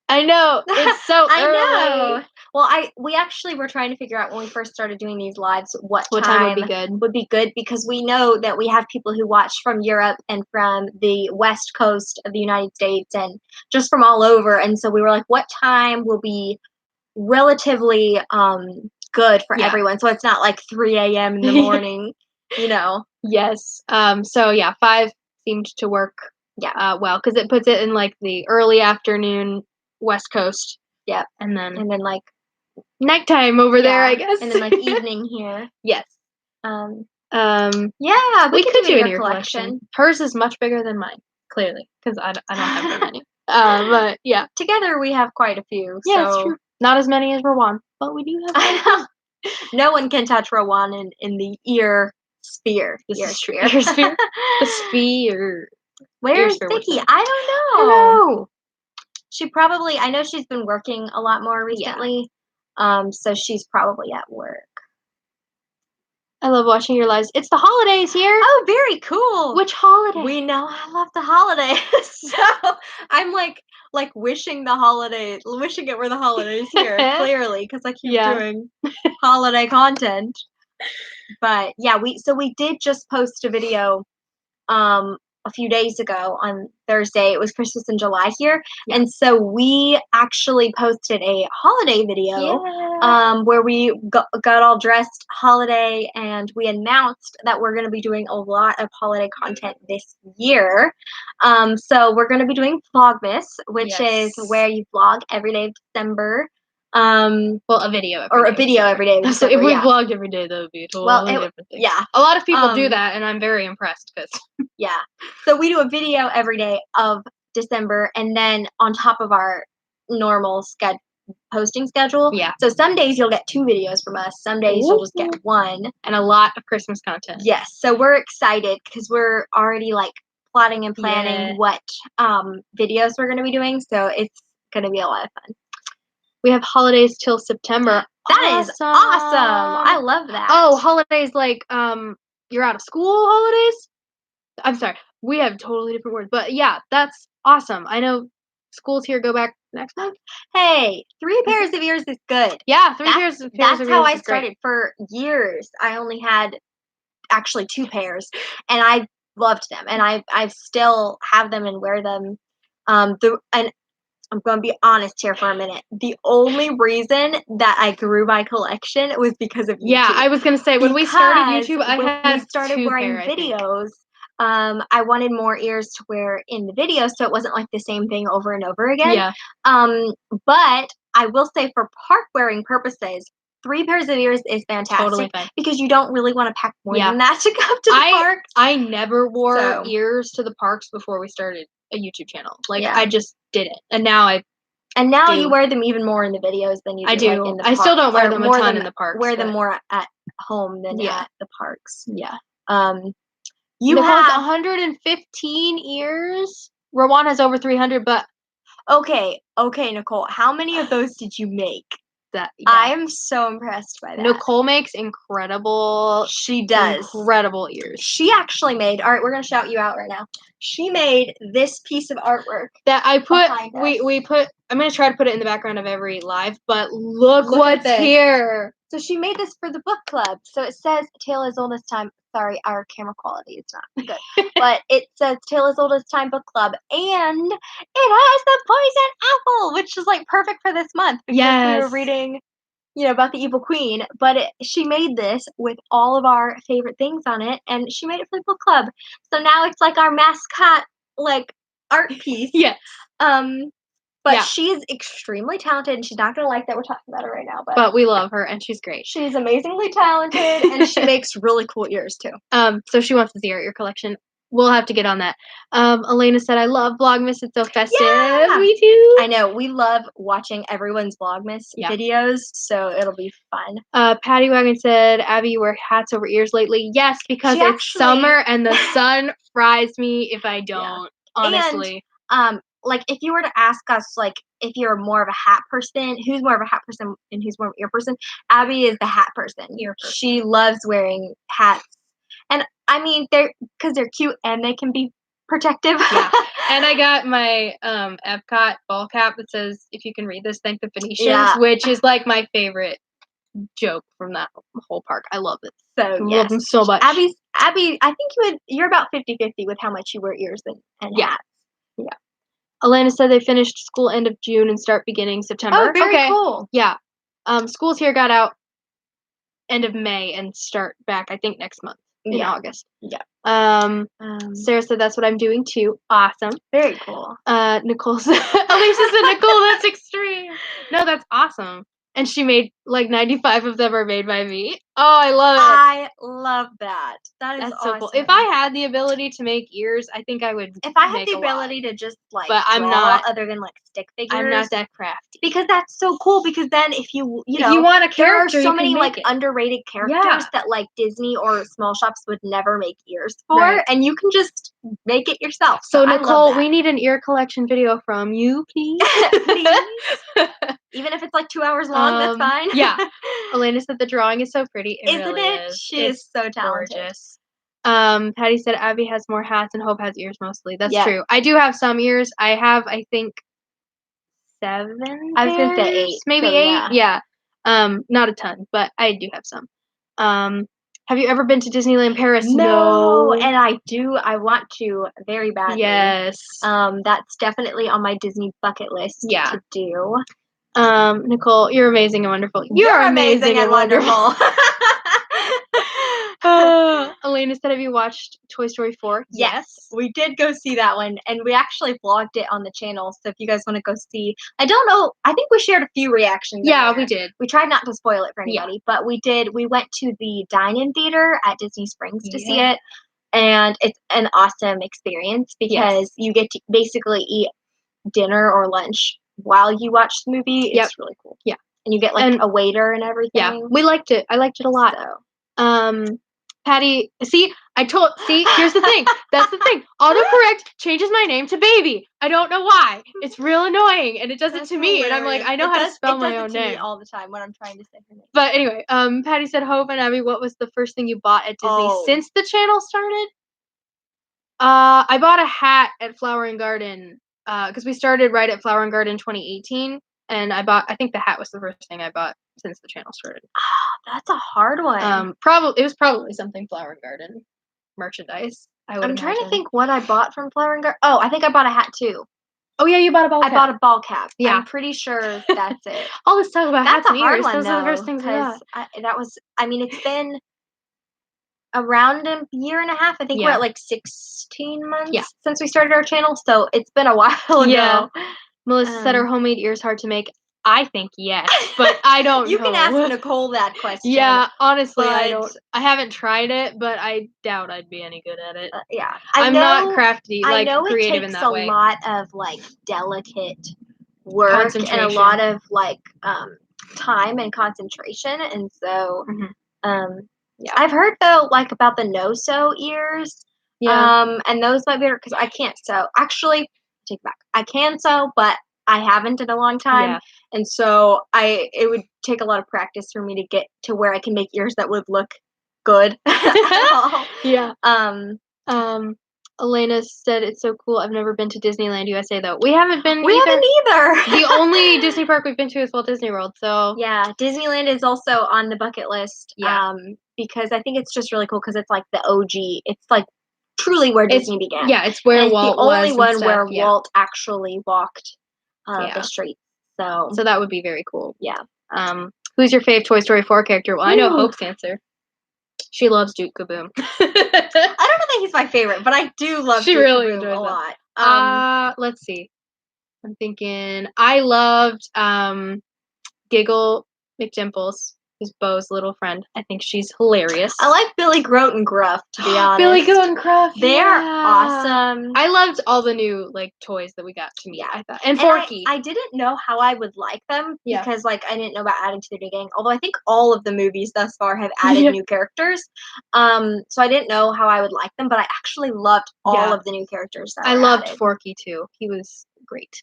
I know, it's so I early. know. Well, we actually were trying to figure out when we first started doing these lives what time would be good because we know that we have people who watch from Europe and from the West Coast of the United States and just from all over. And so we were like, what time will be relatively good for everyone? So it's not like 3 a.m. in the morning, you know. Yes. So yeah, 5 seemed to work well because it puts it in like the early afternoon West Coast. Yeah. And then like nighttime over there, I guess. And then like evening here. Yes. Yeah, we could do your collection. Hers is much bigger than mine, clearly, because I don't have very many. But yeah. Together we have quite a few. Yeah, it's true. Not as many as Rowan, but we do have No one can touch Rowan in the ear sphere. Ear sphere. The sphere. Where's Vicky? I don't know. I know she's been working a lot more recently. So she's probably at work. I love watching your lives. It's the holidays here. Oh, very cool. Which holiday? We know I love the holidays. So I'm like wishing it were the holidays here, clearly, because I keep doing holiday content. But yeah, we did just post a video a few days ago on Thursday. It was Christmas in July here. Yeah. And so we actually posted a holiday video where we got all dressed holiday, and we announced that we're going to be doing a lot of holiday content this year. So we're going to be doing Vlogmas, which is where you vlog every day of December. A video every day. So if we vlogged every day, that would be a totally different thing. Yeah. A lot of people do that, and I'm very impressed because. Yeah. So we do a video every day of December, and then on top of our normal posting schedule. Yeah. So some days you'll get 2 videos from us. Some days you'll just get 1, and a lot of Christmas content. Yes. So we're excited because we're already like plotting and planning what videos we're going to be doing. So it's going to be a lot of fun. We have holidays till September. That is awesome. I love that. Oh, holidays like you're out of school holidays? I'm sorry. We have totally different words. But yeah, that's awesome. I know schools here go back next month. Hey, 3 pairs of ears is good. Yeah, 3 pairs of ears. That's how I started for years. I only had actually 2 pairs, and I loved them, and I still have them and wear them. And I'm going to be honest here for a minute. The only reason that I grew my collection was because of YouTube. Yeah, I was going to say, when we started YouTube, I started wearing videos. I wanted more ears to wear in the video, so it wasn't like the same thing over and over again. Yeah. But I will say for park wearing purposes, 3 pairs of ears is fantastic. Totally fine. Because you don't really want to pack more than that to go to the park. I never wore ears to the parks before we started a YouTube channel. I just didn't. And now you wear them even more in the videos than you do. I do. Like in the I still don't wear them a ton in the parks. Wear them more at home than at the parks. Yeah. You have have 115 ears. Rowan has over 300, but okay, Nicole. How many of those did you make? I am so impressed by that. Nicole makes incredible. She does incredible ears. She actually made. All right, we're gonna shout you out right now. She made this piece of artwork that I put. We put. I'm gonna try to put it in the background of every live, but look what's here. So she made this for the book club. So it says "Tale as Old as Time." Sorry, our camera quality is not good, but it says "Tale as Old as Time Book Club," and it has the poison apple, which is like perfect for this month because we were reading about the evil queen, but she made this with all of our favorite things on it, and she made it for the book club. So now it's like our mascot, like, art piece. Yes. But she's extremely talented, and she's not gonna like that we're talking about her right now. But we love her, and she's great. She's amazingly talented, and she makes really cool ears too. So she wants to see our ear collection. We'll have to get on that. Elena said, I love Vlogmas. It's so festive. Yeah. Me too. I know. We love watching everyone's Vlogmas videos, so it'll be fun. Patty Wagon said, Abby, you wear hats over ears lately. Yes, because it's summer and the sun fries me if I don't, honestly. And, like, if you were to ask us, like, if you're more of a hat person, who's more of a hat person and who's more of an ear person, Abby is the hat person. She loves wearing hats. And, I mean, because they're cute and they can be protective. Yeah. And I got my Epcot ball cap that says, if you can read this, thank the Phoenicians, which is, like, my favorite joke from that whole park. I love it. So, I love them so much. Abby, I think you're about 50-50 with how much you wear ears and hats. Yeah. Elena said they finished school end of June and start beginning September. Oh, very cool. Yeah. Schools here got out end of May and start back, I think, next month in August. Yeah. Sarah said that's what I'm doing too. Awesome. Very cool. Nicole said, Alicia said, Nicole, that's extreme. No, that's awesome. And she made, like, 95 of them are made by me. Oh, I love it. I love that. That's awesome. So cool. If I had the ability to make ears, I think I would. If I had the ability to just, like, but draw, I'm not, other than, like, stick figures. I'm not that crafty. Because that's so cool, because then if you if you want a character, there are so many, like, underrated characters that, like, Disney or small shops would never make ears for, and you can just make it yourself. So Nicole, we need an ear collection video from you, please. Please. Even if it's, like, 2 hours long, that's fine. Yeah. Elena said the drawing is so pretty. Isn't it? She is so talented. Gorgeous. Patty said Abby has more hats and Hope has ears mostly. That's true. I do have some ears. I have, I think, 7 I was going to say 8. Maybe 8? Yeah. Not a ton, but I do have some. Have you ever been to Disneyland Paris? No. And I want to very badly. Yes. That's definitely on my Disney bucket list to do. Nicole, you're amazing and wonderful. You're amazing and wonderful. Elena said, have you watched Toy Story 4? Yes. We did go see that one, and we actually vlogged it on the channel, so if you guys want to go see, I don't know, I think we shared a few reactions. Yeah, we did. We tried not to spoil it for anybody, but we went to the dine-in theater at Disney Springs to see it, and it's an awesome experience, because you get to basically eat dinner or lunch while you watch the movie. It's really cool. Yeah. And you get, like, a waiter and everything. Yeah, we liked it. I liked it a lot. So. Patty, here's the thing. That's the thing. Autocorrect changes my name to Baby. I don't know why. It's real annoying, and it does it to me, and I'm like, I know how to spell my own name. Me all the time when I'm trying to say her name. But anyway, Patty said, Hope and Abby, what was the first thing you bought at Disney since the channel started? I bought a hat at Flower and Garden, because we started right at Flower and Garden 2018, and I think the hat was the first thing I bought since the channel started. That's a hard one. It was probably something Flower and Garden merchandise. I'm trying to think what I bought from Flower and Garden. Oh, I think I bought a hat too. Oh yeah, you bought a ball cap. I bought a ball cap. Yeah. I'm pretty sure that's it. All this talk about hats and ears. That's a hard one, those are the first things it's been around a year and a half. I think we're at, like, 16 months since we started our channel, so it's been a while ago. Yeah. Melissa said, are homemade ears hard to make? I think yes, but I don't know. You can ask Nicole that question. Yeah, honestly, I haven't tried it, but I doubt I'd be any good at it. I'm not crafty, like, creative in that way. I know it takes a lot of, like, delicate work and a lot of, like, time and concentration, and so I've heard, though, like, about the no-sew ears. And those might be better because I can't sew. Actually, take it back. I can sew, but I haven't in a long time, and so it would take a lot of practice for me to get to where I can make ears that would look good. Yeah. Elena said it's so cool. I've never been to Disneyland USA though. We haven't been. We haven't either. The only Disney park we've been to is Walt Disney World. So yeah, Disneyland is also on the bucket list. Yeah. Because I think it's just really cool because it's like the OG. It's like truly where Disney began. Yeah, it's where Walt was. The only one where Walt actually walked the streets. So that would be very cool. Yeah. Who's your fave Toy Story 4 character? Well, I know Hope's answer. She loves Duke Kaboom. I don't know that he's my favorite, but I do love Duke Kaboom a lot. Let's see. I'm thinking I loved Giggle McDimples, who's Bo's little friend. I think she's hilarious. I like Billy Groat and Gruff, to be honest. Billy Groat and Gruff. They're awesome. I loved all the new toys that we got to meet. I thought, and Forky. I didn't know how I would like them because I didn't know about adding to the new gang. Although I think all of the movies thus far have added new characters. So I didn't know how I would like them, but I actually loved all of the new characters that I loved Forky too. He was great.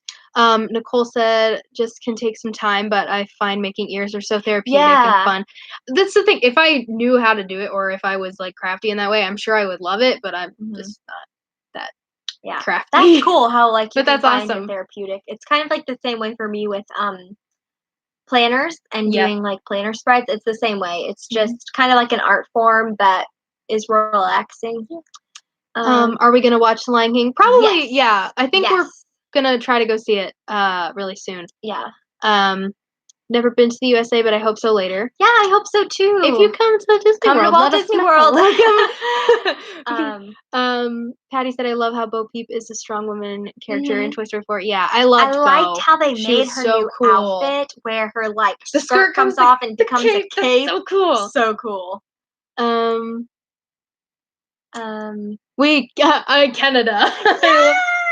Nicole said, just can take some time, but I find making ears are so therapeutic and fun. That's the thing. If I knew how to do it, or if I was crafty in that way, I'm sure I would love it, but I'm just not that crafty. That's cool how you but that's find awesome. it therapeutic. It's kind of the same way for me with planners and doing planner spreads. It's the same way. It's just kind of like an art form that is relaxing. Are we gonna watch The Lion King? Probably, yeah. I think we're gonna try to go see it really soon. Yeah. Never been to the USA, but I hope so later. Yeah, I hope so too. If you come to Disney World, Walt Disney World. Patty said, I love how Bo Peep is a strong woman character in Toy Story 4. Yeah, I loved Bo. I liked how they made her new outfit where her the skirt comes off and becomes a cape. That's so cool. So cool. Canada.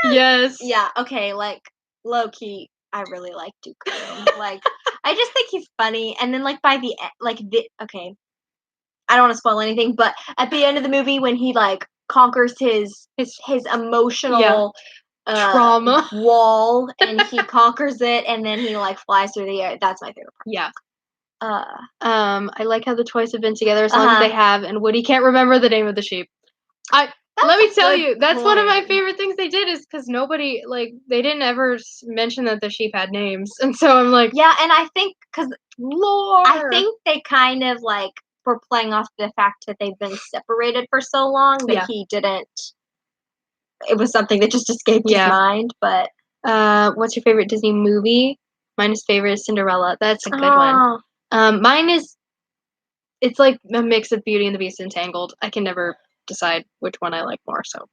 Yes. Yeah, okay, low key, I really like Duke Kaboom. I just think he's funny. And then by the end, okay, I don't want to spoil anything, but at the end of the movie when he conquers his emotional trauma wall and he conquers it and then he flies through the air. That's my favorite part. Yeah. I like how the toys have been together as long as they have, and Woody can't remember the name of the sheep. Let me tell you, that's one of my favorite things they did is because nobody, they didn't ever mention that the sheep had names. And so I'm yeah, and I think, because lore. I think they kind of, were playing off the fact that they've been separated for so long that he didn't, it was something that just escaped his mind, but. What's your favorite Disney movie? Mine is favorite is Cinderella. That's a good one. Mine is, it's a mix of Beauty and the Beast and Tangled. I can never decide which one I like more, so.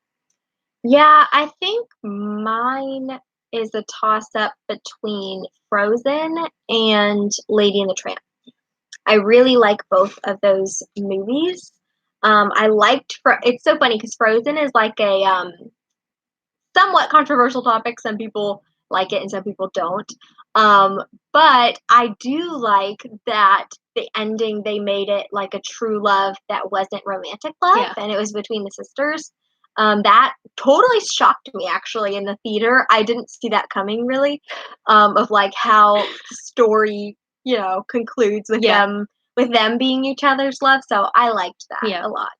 Yeah, I think mine is a toss-up between Frozen and Lady and the Tramp. I really like both of those movies. I liked, it's so funny because Frozen is a somewhat controversial topic. Some people like it and some people don't. But I do like that the ending, they made it a true love that wasn't romantic love, and it was between the sisters. That totally shocked me actually in the theater. I didn't see that coming really, of how the story, concludes with them being each other's love. So I liked that a lot.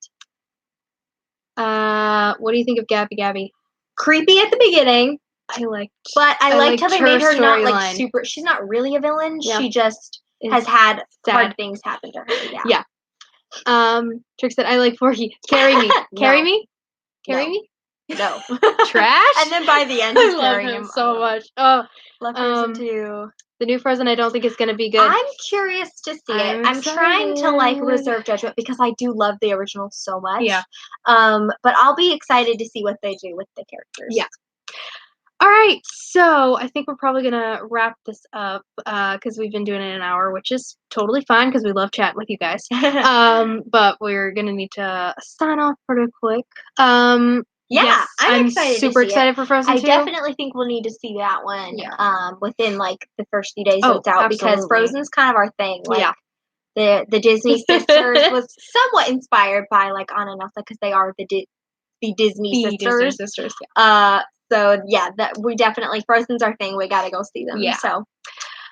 What do you think of Gabby Gabby? Creepy at the beginning. But I liked how they made her not super. She's not really a villain. Yeah. She just has had hard things happen to her. Yeah. Trick said, I like Forky. Carry me. Carry me? Carry me? No. Trash? And then by the end, he's carrying him so much. Oh, love Frozen too. The new Frozen, I don't think it's going to be good. I'm curious to see it. I'm trying to reserve judgment because I do love the original so much. Yeah. But I'll be excited to see what they do with the characters. Yeah. All right, so I think we're probably going to wrap this up because we've been doing it an hour, which is totally fine because we love chatting with you guys. But we're going to need to sign off pretty quick. Yeah, I'm excited. Super excited for Frozen 2. I definitely think we'll need to see that one within the first few days it's out because Frozen's kind of our thing. The Disney sisters was somewhat inspired by Anna and Elsa because they are the Disney sisters. Disney sisters. Yeah. So yeah, that we definitely Frozen's our thing. We gotta go see them. Yeah. So,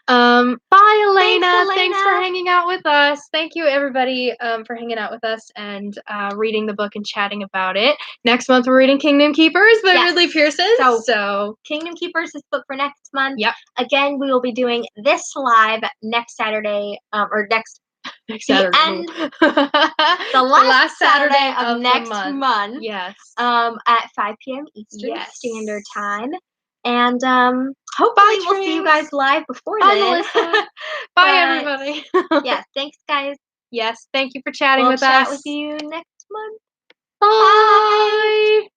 bye, Elena. Thanks for hanging out with us. Thank you, everybody, for hanging out with us and reading the book and chatting about it. Next month, we're reading Kingdom Keepers by Ridley Pearson. So Kingdom Keepers is booked for next month. Yep. Again, we will be doing this live next Saturday, or next Saturday. The last Saturday of next month. Yes. At 5 p.m. Eastern Standard Time. And hopefully we'll see you guys live before then. Bye, everybody. Yes, thanks, guys. Yes, thank you for chatting with us. We'll chat with you next month. Bye.